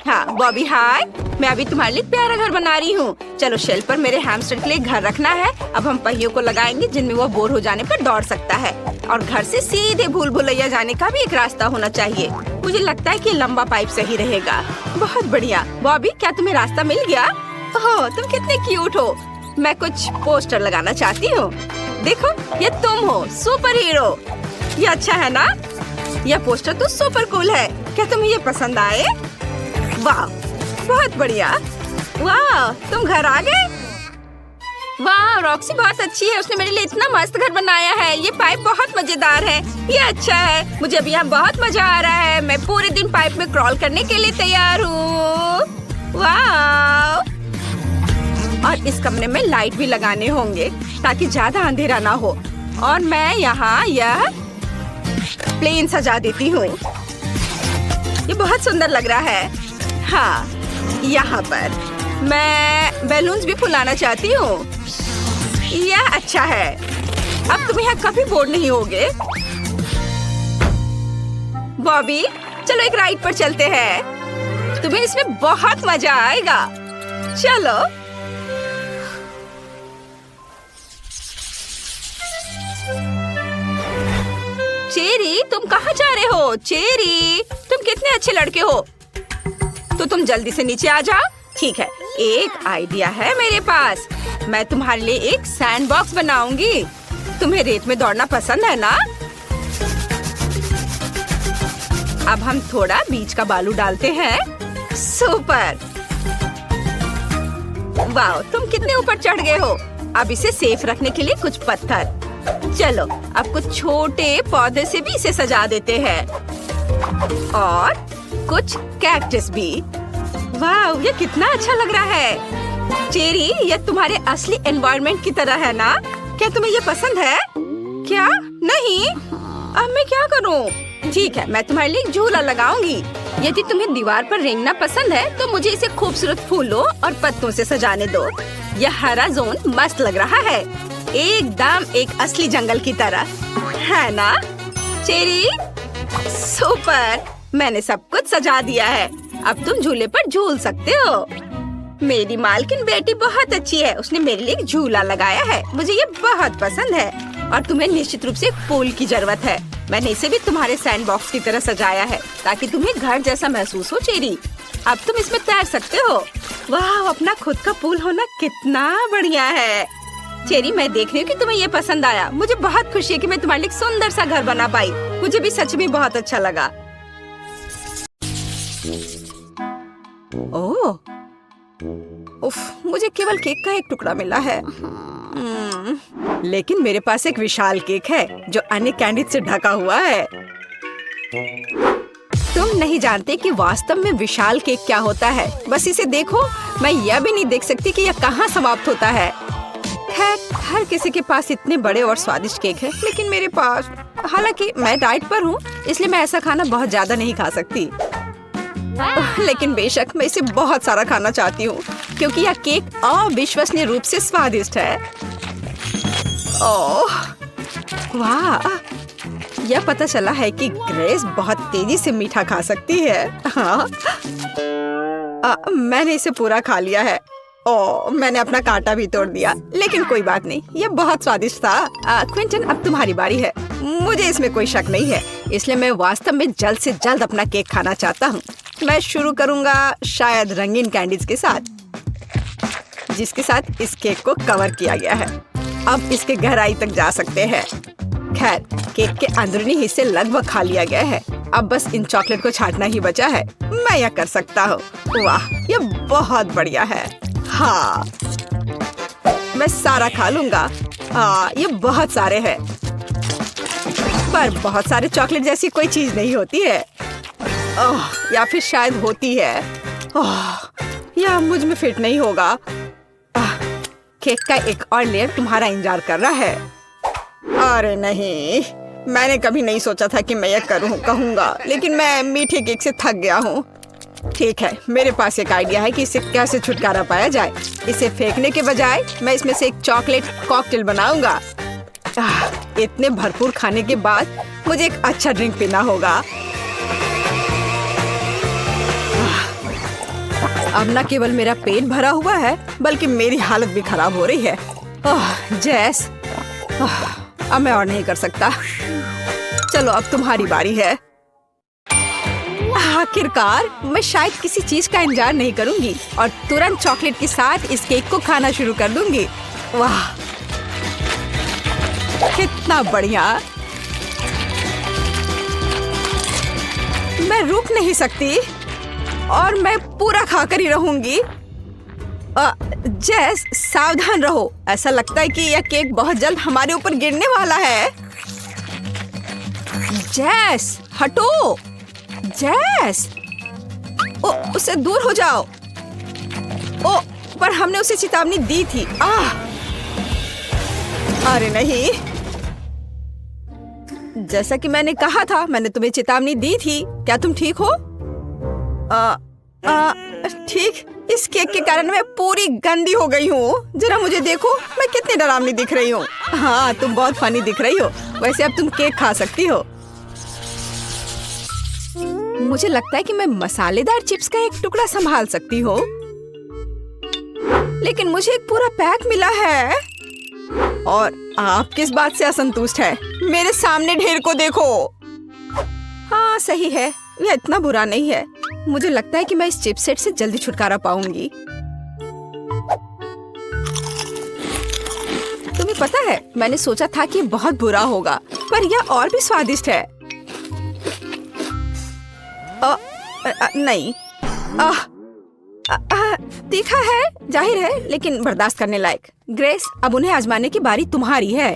हाँ बॉबी, हाय, मैं अभी तुम्हारे लिए प्यारा घर बना रही हूँ। चलो शेल्फ पर मेरे हैमस्टर के लिए घर रखना है। अब हम पहियों को लगाएंगे जिनमें वो बोर हो जाने पर दौड़ सकता है। और घर से सीधे भूल भुलैया जाने का भी एक रास्ता होना चाहिए। मुझे लगता है कि लंबा पाइप सही रहेगा। बहुत बढ़िया। बॉबी, क्या तुम्हें रास्ता मिल गया? ओह, तुम कितने क्यूट हो। मैं कुछ पोस्टर लगाना चाहती हूँ। देखो, ये तुम हो, सुपर हीरो। ये अच्छा है ना? यह पोस्टर तो सुपर कूल है। क्या तुम्हें ये पसंद आए? वाह, बहुत बढ़िया। वाह, तुम घर आ गए? वाह, रॉक्सी बहुत अच्छी है। उसने मेरे लिए इतना मस्त घर बनाया है। ये पाइप बहुत मजेदार है। ये अच्छा है। मुझे अभी यहाँ बहुत मजा आ रहा है। मैं पूरे दिन पाइप में क्रॉल करने के लिए तैयार हूँ। वाह, और इस कमरे में लाइट भी लगाने होंगे ताकि ज्यादा अंधेरा ना हो। और मैं यहाँ यह प्लेन सजा देती हूँ। ये बहुत सुंदर लग रहा है। हाँ, यहाँ पर मैं बैलून्स भी फुलाना चाहती हूँ। यह अच्छा है। अब तुम यहाँ कभी बोर नहीं होगे। बॉबी, चलो एक राइड पर चलते हैं। तुम्हें इसमें बहुत मजा आएगा। चलो। चेरी, तुम कहाँ जा रहे हो? चेरी, तुम कितने अच्छे लड़के हो। तो तुम जल्दी से नीचे आ जाओ। ठीक है, एक आइडिया है मेरे पास। मैं तुम्हारे लिए एक सैंडबॉक्स बनाऊंगी। तुम्हें रेत में दौड़ना पसंद है ना? अब हम थोड़ा बीच का बालू डालते हैं। सुपर। वाह, तुम कितने ऊपर चढ़ गए हो। अब इसे सेफ रखने के लिए कुछ पत्थर। चलो, अब कुछ छोटे पौधे से भी इसे सजा देते हैं। और कुछ कैक्टस भी। वाह, ये कितना अच्छा लग रहा है। चेरी, ये तुम्हारे असली एनवायरनमेंट की तरह है ना? क्या तुम्हें ये पसंद है? क्या? नहीं? अब मैं क्या करूं? ठीक है, मैं तुम्हारे लिए एक झूला लगाऊंगी। यदि तुम्हें दीवार पर रेंगना पसंद है तो मुझे इसे खूबसूरत फूलों और पत्तों से सजाने दो। यह हरा जोन मस्त लग रहा है, एकदम एक असली जंगल की तरह, है ना? Cherry, super. मैंने सब कुछ सजा दिया है। अब तुम झूले पर झूल सकते हो। मेरी मालकिन बेटी बहुत अच्छी है। उसने मेरे लिए एक झूला लगाया है। मुझे ये बहुत पसंद है। और तुम्हें निश्चित रूप से एक पूल की जरूरत है। मैंने इसे भी तुम्हारे सैंडबॉक्स की तरह सजाया है ताकि तुम्हें घर जैसा महसूस हो। चेरी, अब तुम इसमें तैर सकते हो। वाह, अपना खुद का पूल होना कितना बढ़िया है। चेरी, मैं देख रही हूँ कि तुम्हें ये पसंद आया। मुझे बहुत खुशी है कि मैं तुम्हारे लिए एक सुंदर सा घर बना पाई। मुझे भी सच में बहुत अच्छा लगा। ओह, उफ, मुझे केवल केक का एक टुकड़ा मिला है। लेकिन मेरे पास एक विशाल केक है जो अन्य कैंडी से ढका हुआ है। तुम नहीं जानते कि वास्तव में विशाल केक क्या होता है। बस इसे देखो। मैं यह भी नहीं देख सकती कि यह कहाँ समाप्त होता है। खैर, हर किसी के पास इतने बड़े और स्वादिष्ट केक है, लेकिन मेरे पास, हालांकि मैं डाइट पर हूँ इसलिए मैं ऐसा खाना बहुत ज्यादा नहीं खा सकती। लेकिन बेशक मैं इसे बहुत सारा खाना चाहती हूँ क्योंकि यह केक अविश्वसनीय रूप से स्वादिष्ट है। ओह वाह, यह पता चला है कि ग्रेस बहुत तेजी से मीठा खा सकती है। हाँ, मैंने इसे पूरा खा लिया है। ओह, मैंने अपना कांटा भी तोड़ दिया, लेकिन कोई बात नहीं, यह बहुत स्वादिष्ट था। क्विंटन, अब तुम्हारी बारी है। मुझे इसमें कोई शक नहीं है, इसलिए मैं वास्तव में जल्द से जल्द अपना केक खाना चाहता हूँ। मैं शुरू करूँगा शायद रंगीन कैंडीज के साथ, जिसके साथ इस केक को कवर किया गया है। अब इसके गहराई तक जा सकते हैं। खैर, केक के अंदरूनी हिस्से लगभग खा लिया गया है। अब बस इन चॉकलेट को छांटना ही बचा है। मैं यह कर सकता हूँ। वाह, यह बहुत बढ़िया है। हाँ, मैं सारा खा लूंगा। हाँ, ये बहुत सारे हैं। पर बहुत सारे चॉकलेट जैसी कोई चीज नहीं होती है। या फिर शायद होती है। या मुझ में फिट नहीं होगा। केक का एक और लेयर तुम्हारा इंतजार कर रहा है। अरे नहीं, मैंने कभी नहीं सोचा था कि मैं यह कहूँगा, लेकिन मैं मीठे केक से थक गया हूँ। ठीक है, मेरे पास एक आइडिया है कि इससे कैसे छुटकारा पाया जाए। इसे फेंकने के बजाय मैं इसमें से एक चॉकलेट कॉकटेल बनाऊंगा। इतने भरपूर खाने के बाद मुझे एक अच्छा ड्रिंक पीना होगा। अब न केवल मेरा पेट भरा हुआ है, बल्कि मेरी हालत भी खराब हो रही है। जैस, अब मैं और नहीं कर सकता। चलो अब तुम्हारी बारी है। आखिरकार मैं शायद किसी चीज का इंतजार नहीं करूंगी और तुरंत चॉकलेट के साथ इस केक को खाना शुरू कर दूंगी। वाह, कितना बढ़िया। मैं रुक नहीं सकती और मैं पूरा खाकर ही रहूंगी। जैस, सावधान रहो। ऐसा लगता है कि यह केक बहुत जल्द हमारे ऊपर गिरने वाला है। जैस, हटो। जैस, उससे दूर हो जाओ। पर हमने उसे चेतावनी दी थी। अरे नहीं, जैसा कि मैंने कहा था, मैंने तुम्हें चेतावनी दी थी। क्या तुम ठीक हो? ठीक। इस केक के कारण मैं पूरी गंदी हो गई हूँ। जरा मुझे देखो, मैं कितनी डरावनी दिख रही हूँ। हाँ, तुम बहुत फनी दिख रही हो। वैसे अब तुम केक खा सकती हो। मुझे लगता है कि मैं मसालेदार चिप्स का एक टुकड़ा संभाल सकती हूँ, लेकिन मुझे एक पूरा पैक मिला है। और आप किस बात से असंतुष्ट है? मेरे सामने ढेर को देखो। हाँ, सही है, यह इतना बुरा नहीं है। मुझे लगता है कि मैं इस चिप्स सेट से जल्दी छुटकारा पाऊंगी। तुम्हें पता है, मैंने सोचा था कि बहुत बुरा होगा, पर यह और भी स्वादिष्ट है। नहीं, तीखा है, जाहिर है, लेकिन बर्दाश्त करने लायक। ग्रेस, अब उन्हें आजमाने की बारी तुम्हारी है।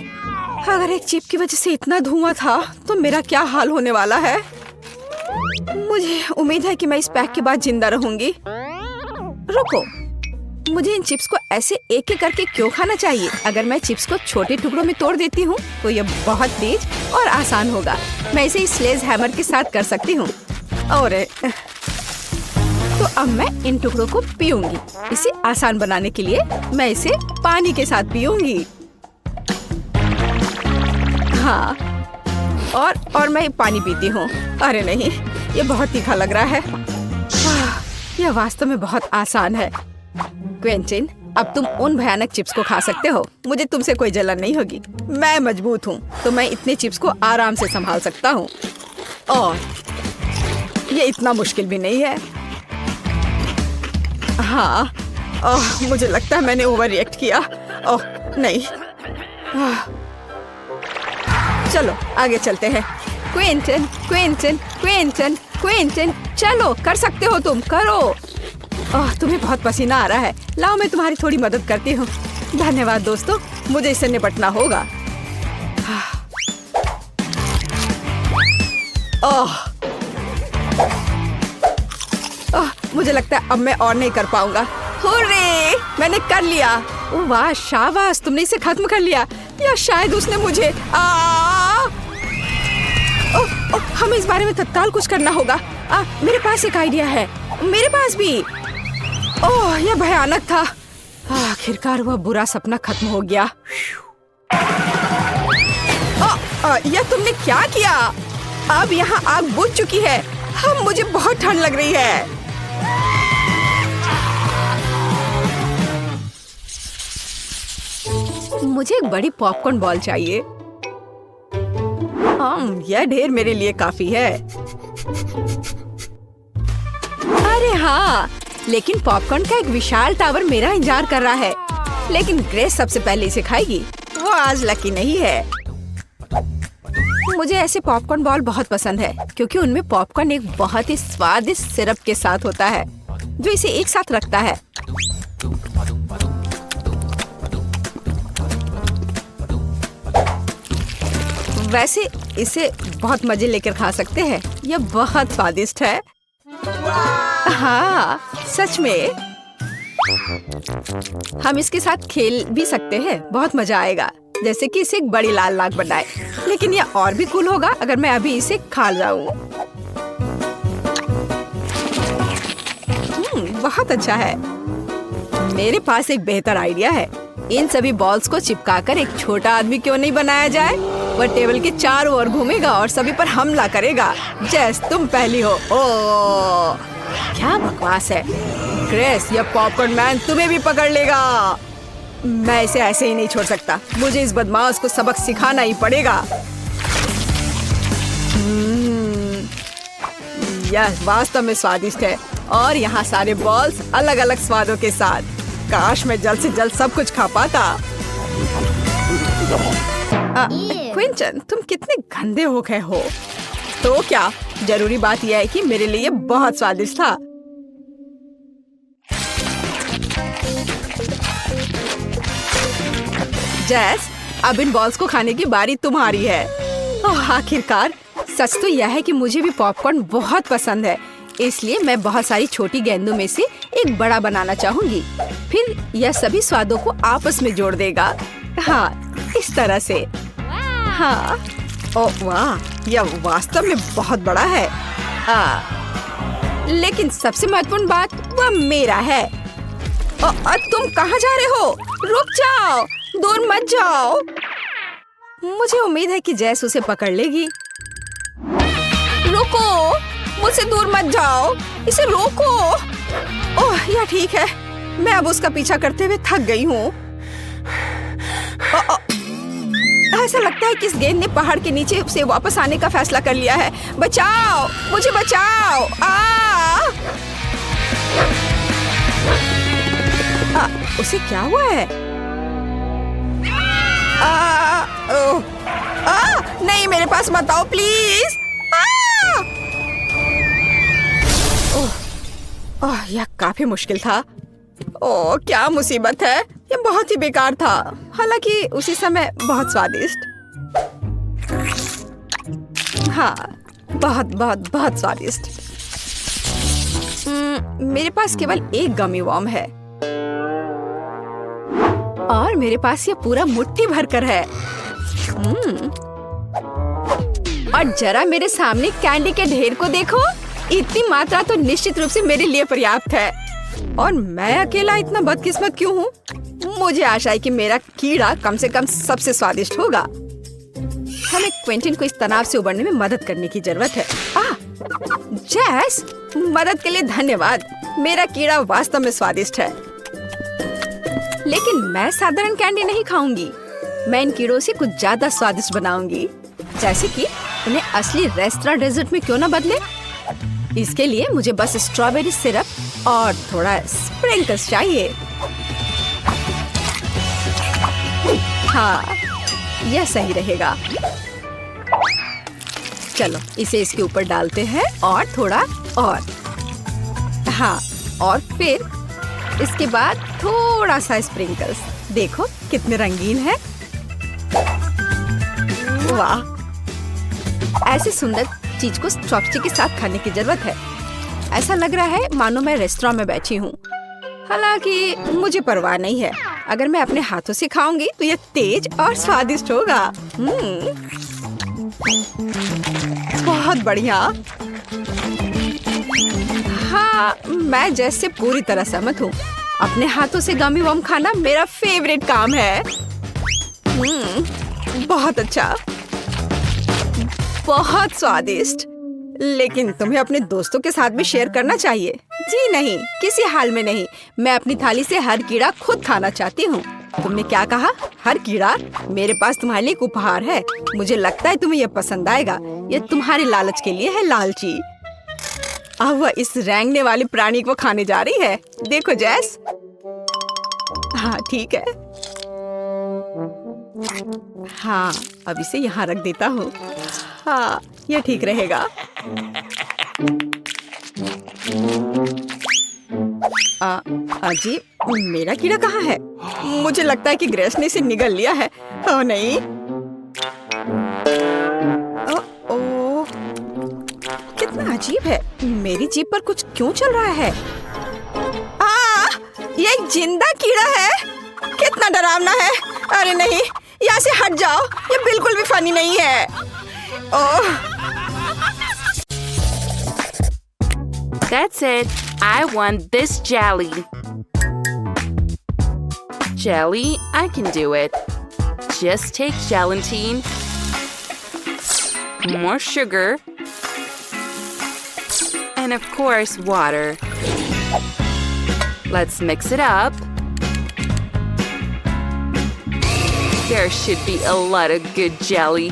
अगर एक चिप की वजह से इतना धुआं था, तो मेरा क्या हाल होने वाला है। मुझे उम्मीद है कि मैं इस पैक के बाद जिंदा रहूंगी। रुको, मुझे इन चिप्स को ऐसे एक एक करके क्यों खाना चाहिए? अगर मैं चिप्स को छोटे टुकड़ों में तोड़ देती हूँ, तो यह बहुत तेज और आसान होगा। मैं इसे इस स्लेज हैमर के साथ कर सकती हूँ। और तो अब मैं इन टुकड़ों को पीऊंगी। इसे आसान बनाने के लिए मैं इसे पानी के साथ पीऊंगी। हाँ, और मैं पानी पीती हूँ। अरे नहीं, ये बहुत तीखा लग रहा है। यह वास्तव में बहुत आसान है। क्विंटिन, अब तुम उन भयानक चिप्स को खा सकते हो। मुझे तुमसे कोई जलन नहीं होगी। मैं मजबूत हूँ, तो मैं इतने चिप्स को आराम से संभाल सकता हूँ। और ये इतना मुश्किल भी नहीं है। हाँ, मुझे लगता है मैंने ओवर रिएक्ट किया। नहीं। चलो आगे चलते हैं। क्विंटन, क्विंटन, क्विंटन, क्विंटन, चलो, कर सकते हो तुम, करो। तुम्हें बहुत पसीना आ रहा है। लाओ, मैं तुम्हारी थोड़ी मदद करती हूँ। धन्यवाद दोस्तों, मुझे इससे निपटना होगा। मुझे लगता है अब मैं और नहीं कर पाऊंगा। हुर्रे, मैंने कर लिया। वाह, शाबाश, तुमने इसे खत्म कर लिया। या शायद उसने मुझे हमें इस बारे में तत्काल कुछ करना होगा। मेरे पास एक आइडिया है। मेरे पास भी। यह भयानक था। आखिरकार वह बुरा सपना खत्म हो गया। यह तुमने क्या किया? अब यहाँ आग बुझ चुकी है। मुझे बहुत ठंड लग रही है। मुझे एक बड़ी पॉपकॉर्न बॉल चाहिए। यह ढेर मेरे लिए काफी है। अरे हाँ, लेकिन पॉपकॉर्न का एक विशाल टावर मेरा इंतजार कर रहा है। लेकिन ग्रेस सबसे पहले इसे खाएगी। वो आज लकी नहीं है। मुझे ऐसे पॉपकॉर्न बॉल बहुत पसंद है, क्योंकि उनमें पॉपकॉर्न एक बहुत ही स्वादिष्ट सिरप के साथ होता है, जो इसे एक साथ रखता है। वैसे इसे बहुत मजे लेकर खा सकते हैं। यह बहुत स्वादिष्ट है। हाँ, सच में। हम इसके साथ खेल भी सकते हैं, बहुत मजा आएगा। जैसे कि इसे एक बड़ी लाल नाक बनाए। लेकिन यह और भी कूल होगा अगर मैं अभी इसे खा जाऊं। बहुत अच्छा है। मेरे पास एक बेहतर आइडिया है। इन सभी बॉल्स को चिपकाकर एक छोटा आदमी क्यों नहीं बनाया जाए? वह टेबल के चारों ओर घूमेगा और सभी पर हमला करेगा। जेस, तुम पहली हो। ओह, क्या बकवास है। ग्रेस, यह पॉपकॉर्न मैन तुम्हें भी पकड़ लेगा। मैं इसे ऐसे ही नहीं छोड़ सकता। मुझे इस बदमाश को सबक सिखाना ही पड़ेगा। यह वास्तव में स्वादिष्ट है और यहाँ सारे बॉल्स अलग अलग स्वादों के साथ। काश मैं जल्द से जल्द सब कुछ खा पाता। क्विंटन, तुम कितने गंदे हो गए हो। तो क्या, जरूरी बात यह है कि मेरे लिए बहुत स्वादिष्ट था। जेस, अब इन बॉल्स को खाने की बारी तुम्हारी है। ओह, आखिरकार। सच तो यह है कि मुझे भी पॉपकॉर्न बहुत पसंद है, इसलिए मैं बहुत सारी छोटी गेंदों में से एक बड़ा बनाना चाहूंगी। फिर यह सभी स्वादों को आपस में जोड़ देगा। हाँ, इस तरह से। हाँ, ओह वाह, यह वास्तव में बहुत बड़ा है। लेकिन सबसे महत्वपूर्ण बात वह मेरा है। तुम कहाँ जा रहे हो? रुक जाओ, दूर मत जाओ। मुझे उम्मीद है कि जैस उसे पकड़ लेगी। रुको, मुझसे दूर मत जाओ, इसे रोको। ओह, यह ठीक है। मैं अब उसका पीछा करते हुए थक गई हूँ। ऐसा लगता है कि इस गेंद ने पहाड़ के नीचे से वापस आने का फैसला कर लिया है। बचाओ, मुझे बचाओ। उसे क्या हुआ है? नहीं, मेरे पास मत आओ प्लीज। ओह, यह काफी मुश्किल था। ओह, क्या मुसीबत है। यह बहुत ही बेकार था, हालांकि उसी समय बहुत स्वादिष्ट। हाँ, बहुत बहुत बहुत स्वादिष्ट। मेरे पास केवल एक गमी वॉर्म है और मेरे पास यह पूरा मुट्ठी भरकर है। और जरा मेरे सामने कैंडी के ढेर को देखो। इतनी मात्रा तो निश्चित रूप से मेरे लिए पर्याप्त है। और मैं अकेला इतना बदकिस्मत क्यों हूँ? मुझे आशा है कि मेरा कीड़ा कम से कम सबसे स्वादिष्ट होगा। हमें क्विंटन को इस तनाव से उबरने में मदद करने की जरूरत है। जेस, मदद के लिए धन्यवाद। मेरा कीड़ा वास्तव में स्वादिष्ट है। लेकिन मैं साधारण कैंडी नहीं खाऊंगी। मैं इन कीड़ों से कुछ ज्यादा स्वादिष्ट बनाऊंगी। जैसे कि उन्हें असली रेस्टोरेंट डेजर्ट में क्यों न बदले। इसके लिए मुझे बस स्ट्रॉबेरी सिरप और थोड़ा स्प्रिंकल्स चाहिए। हाँ, यह सही रहेगा। चलो, इसे इसके ऊपर डालते हैं और थोड़ा और। हाँ, और फिर इसके बाद थोड़ा सा स्प्रिंकल्स। देखो कितने रंगीन है। वाह, ऐसे सुंदर चीज को चॉपस्टिक के साथ खाने की जरूरत है। ऐसा लग रहा है मानो मैं रेस्टोरेंट में बैठी हूँ। हालांकि मुझे परवाह नहीं है। अगर मैं अपने हाथों से खाऊंगी तो यह तेज और स्वादिष्ट होगा। बहुत बढ़िया। हाँ, मैं जैसे पूरी तरह सहमत हूँ। अपने हाथों से गमी वम खाना मेरा फेवरेट काम है। बहुत अच्छा, बहुत स्वादिष्ट। लेकिन तुम्हें अपने दोस्तों के साथ भी शेयर करना चाहिए। जी नहीं, किसी हाल में नहीं। मैं अपनी थाली से हर कीड़ा खुद खाना चाहती हूँ। तुमने क्या कहा? हर कीड़ा? मेरे पास तुम्हारे लिए एक उपहार है। मुझे लगता है तुम्हें यह पसंद आएगा। यह तुम्हारे लालच के लिए है, लालची। अब वह इस रेंगने वाले प्राणी को खाने जा रही है। देखो जेस। हाँ, ठीक है। हाँ, अब इसे यहाँ रख देता हूँ। हाँ, यह ठीक रहेगा। अजी, मेरा कीड़ा कहाँ है? मुझे लगता है कि ग्रेस ने इसे निगल लिया है। ओह नहीं। अजीब है, मेरी जीभ पर कुछ क्यों चल रहा है? ये एक जिंदा कीड़ा है। कितना डरावना है। अरे नहीं, यहाँ से हट जाओ, ये बिल्कुल भी फनी नहीं है। ओह। That's it. I want this jelly. Jelly, I can do it. Just take gelatine, more sugar, and of course water. Let's mix it up. There should be a lot of good jelly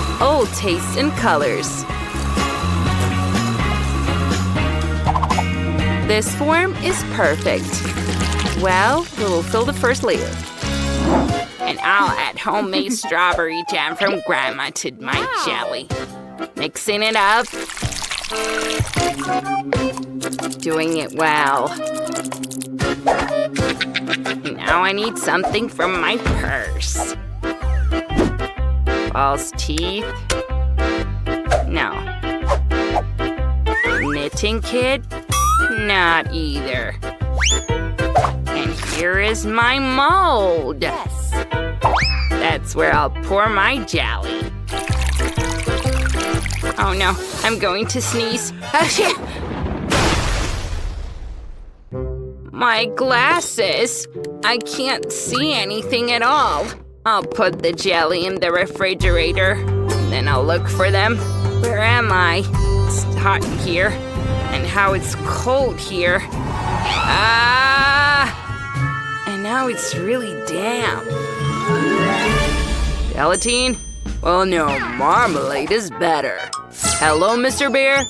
of all tastes and colors. This form is perfect. Well, we'll fill the first layer. And I'll add homemade strawberry jam from Grandma to my jelly. Mixing it up. Doing it well. Now I need something from my purse. False teeth. No. Knitting kit? Not either. And here is my mold. Yes. That's where I'll pour my jelly. Oh no, I'm going to sneeze. My glasses! I can't see anything at all. I'll put the jelly in the refrigerator. Then I'll look for them. Where am I? It's hot in here. And how it's cold here. Ah! And now it's really damp. Gelatine? Well, no, marmalade is better. Hello, Mr. Bear?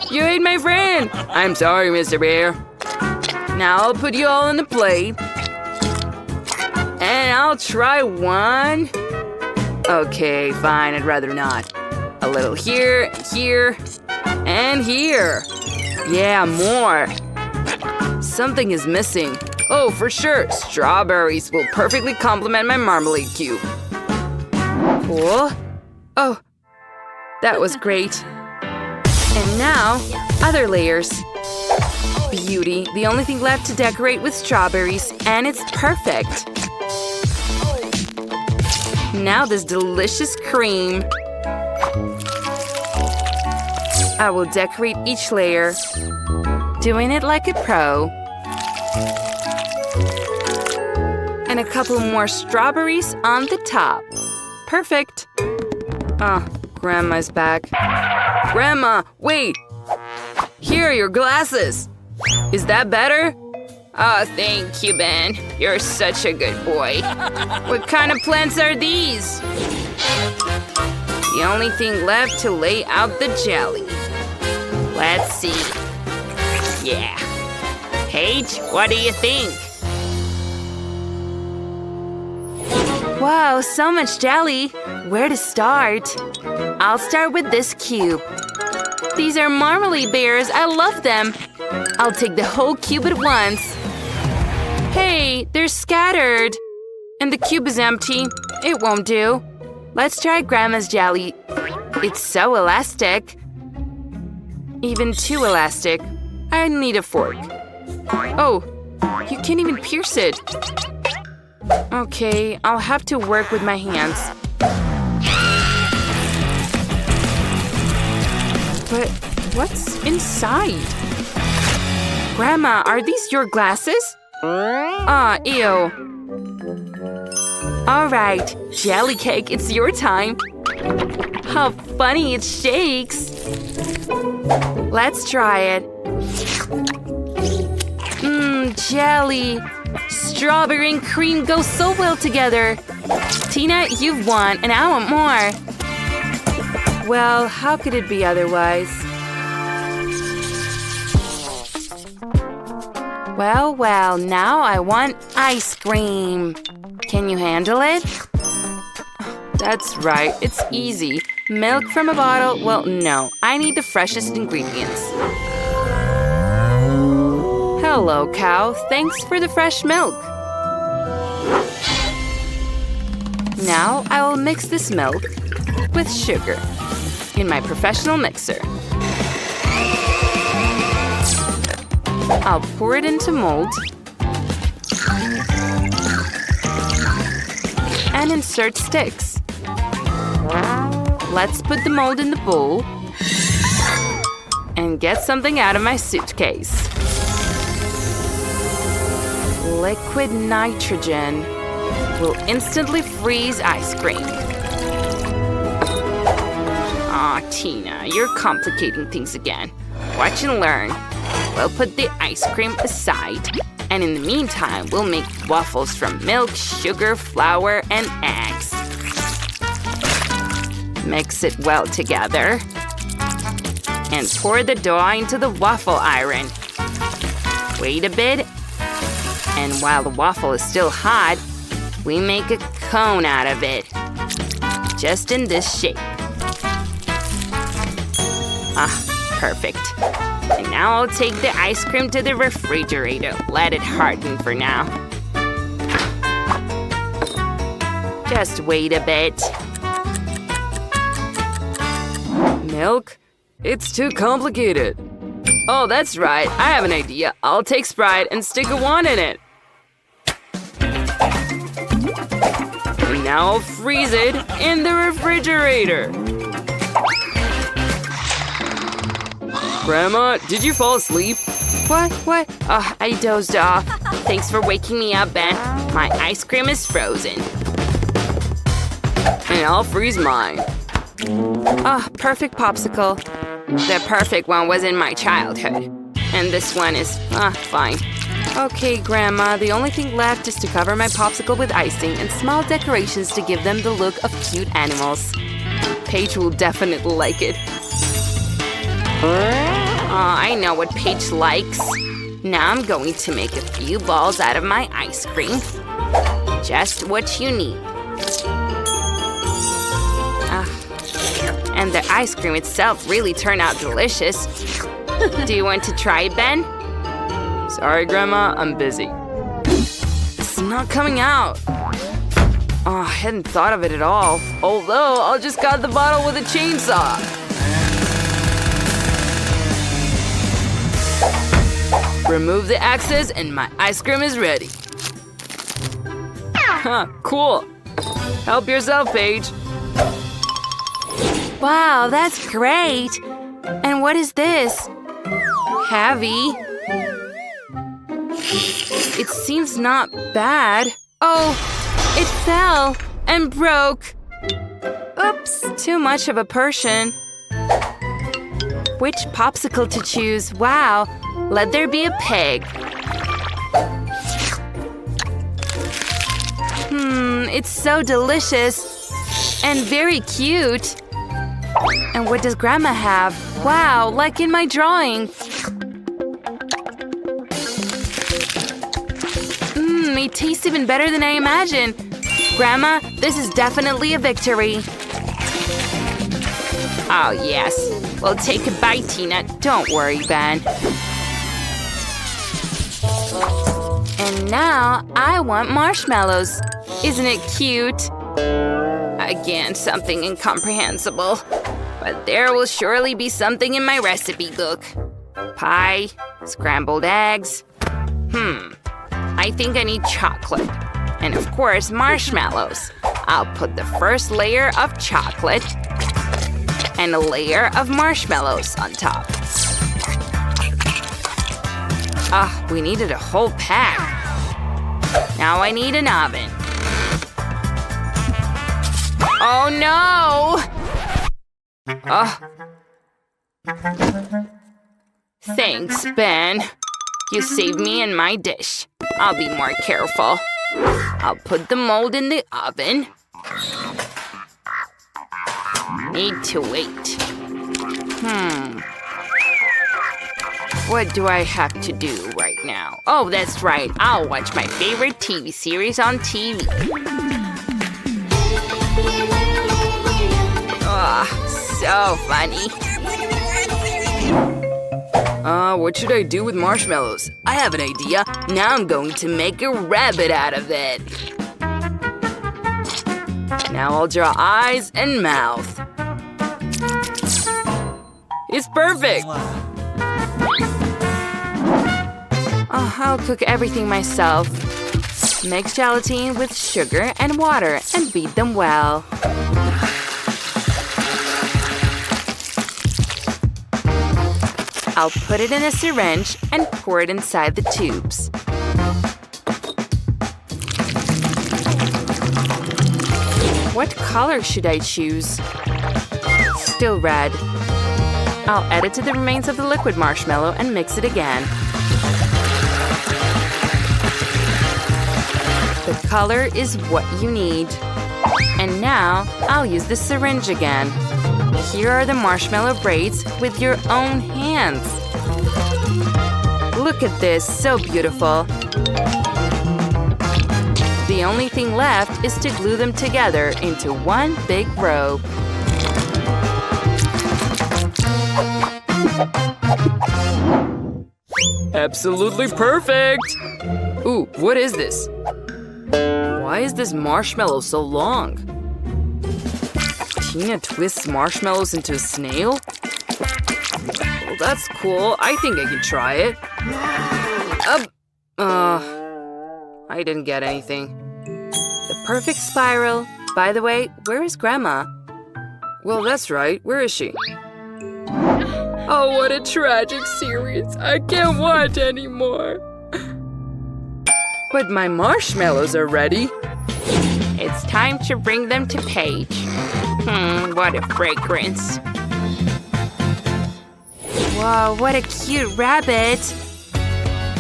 You ate my friend! I'm sorry, Mr. Bear. Now I'll put you all on the plate. And I'll try one. Okay, fine, I'd rather not. A little here, here, and here. Yeah, more. Something is missing. Oh, for sure, strawberries will perfectly complement my marmalade cube. Cool. Oh, that was great. And now, other layers. Beauty, the only thing left to decorate with strawberries, and it's perfect. Now this delicious cream. I will decorate each layer, doing it like a pro. And a couple more strawberries on the top. Perfect. Oh, Grandma's back. Grandma, wait! Here are your glasses. Is that better? Oh, thank you, Ben. You're such a good boy. What kind of plants are these? The only thing left to lay out the jelly. Let's see. Yeah. Paige, what do you think? Wow, so much jelly. Where to start? I'll start with this cube. These are marmalade bears. I love them. I'll take the whole cube at once. Hey, they're scattered. And the cube is empty. It won't do. Let's try Grandma's jelly. It's so elastic. Even too elastic. I need a fork. Oh, you can't even pierce it. Okay, I'll have to work with my hands. But what's inside? Grandma, are these your glasses? Ah, ew. All right, jelly cake, it's your time. How funny it shakes. Let's try it. Jelly. Strawberry and cream go so well together. Tina, you've won, and I want more. Well, how could it be otherwise? Well, now I want ice cream. Can you handle it? That's right, it's easy. Milk from a bottle? Well, no. I need the freshest ingredients. Hello, cow. Thanks for the fresh milk. Now I will mix this milk with sugar. in my professional mixer. I'll pour it into mold and insert sticks. Let's put the mold in the bowl and get something out of my suitcase. Liquid nitrogen will instantly freeze ice cream. Aw, Tina, you're complicating things again. Watch and learn. We'll put the ice cream aside, and in the meantime, we'll make waffles from milk, sugar, flour, and eggs. Mix it well together and pour the dough into the waffle iron. Wait a bit, and while the waffle is still hot, we make a cone out of it, just in this shape. Ah, perfect. And now I'll take the ice cream to the refrigerator. Let it harden for now. Just wait a bit. Milk? It's too complicated. Oh, that's right. I have an idea. I'll take Sprite and stick a wand in it. And now I'll freeze it in the refrigerator. Grandma, did you fall asleep? What? Oh, I dozed off. Thanks for waking me up, Ben. My ice cream is frozen. And I'll freeze mine. Oh, perfect popsicle. The perfect one was in my childhood. And this one is, fine. Okay, Grandma, the only thing left is to cover my popsicle with icing and small decorations to give them the look of cute animals. Paige will definitely like it. I know what Paige likes. Now I'm going to make a few balls out of my ice cream. Just what you need. And the ice cream itself really turned out delicious. Do you want to try it, Ben? Sorry, Grandma, I'm busy. It's not coming out. Oh, I hadn't thought of it at all. Although, I just got the bottle with a chainsaw. Remove the excess and my ice cream is ready. Huh, cool. Help yourself, Paige. Wow, that's great. And what is this? Heavy. It seems not bad. Oh, it fell and broke. Oops, too much of a portion. Which popsicle to choose? Wow, let there be a pig. It's so delicious and very cute. And what does Grandma have? Wow, like in my drawing. It tastes even better than I imagined. Grandma, this is definitely a victory. Oh, yes. Well, take a bite, Tina. Don't worry, Ben. And now, I want marshmallows. Isn't it cute? Again, something incomprehensible. But there will surely be something in my recipe book. Pie, scrambled eggs. I think I need chocolate. And of course, marshmallows. I'll put the first layer of chocolate and a layer of marshmallows on top. We needed a whole pack. Now I need an oven. Oh no! Thanks, Ben. You saved me and my dish. I'll be more careful. I'll put the mold in the oven. Need to wait. What do I have to do right now? Oh, that's right. I'll watch my favorite TV series on TV. So funny. What should I do with marshmallows? I have an idea. Now I'm going to make a rabbit out of it. Now I'll draw eyes and mouth. It's perfect! Oh, I'll cook everything myself. Mix gelatin with sugar and water and beat them well. I'll put it in a syringe and pour it inside the tubes. What color should I choose? Still red. I'll add it to the remains of the liquid marshmallow and mix it again. The color is what you need. And now, I'll use the syringe again. Here are the marshmallow braids with your own hands. Look at this, so beautiful. The only thing left is to glue them together into one big rope. Absolutely perfect! Ooh, what is this? Why is this marshmallow so long? Tina twists marshmallows into a snail? Well, that's cool. I think I can try it. I didn't get anything. The perfect spiral. By the way, where is Grandma? Well, that's right. Where is she? Oh, what a tragic series. I can't watch anymore. But my marshmallows are ready. It's time to bring them to Paige. What a fragrance. Wow, what a cute rabbit.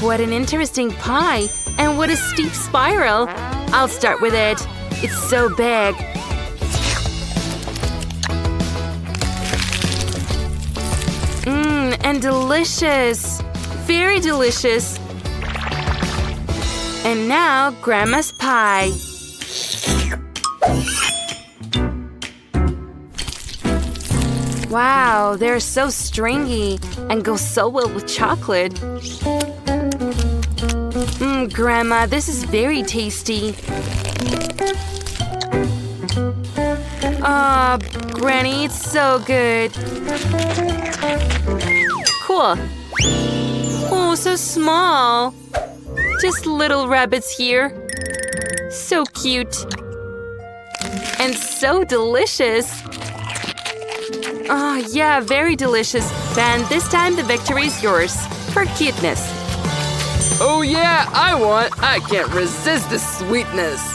What an interesting pie. And what a steep spiral. I'll start with it. It's so big. And delicious. Very delicious. And now, Grandma's pie. Wow, they're so stringy and go so well with chocolate. Grandma, this is very tasty. Granny, it's so good. Cool. Oh, so small. Just little rabbits here. So cute. And so delicious. Oh, yeah, very delicious. Ben, this time the victory is yours. For cuteness. Oh yeah, I can't resist the sweetness.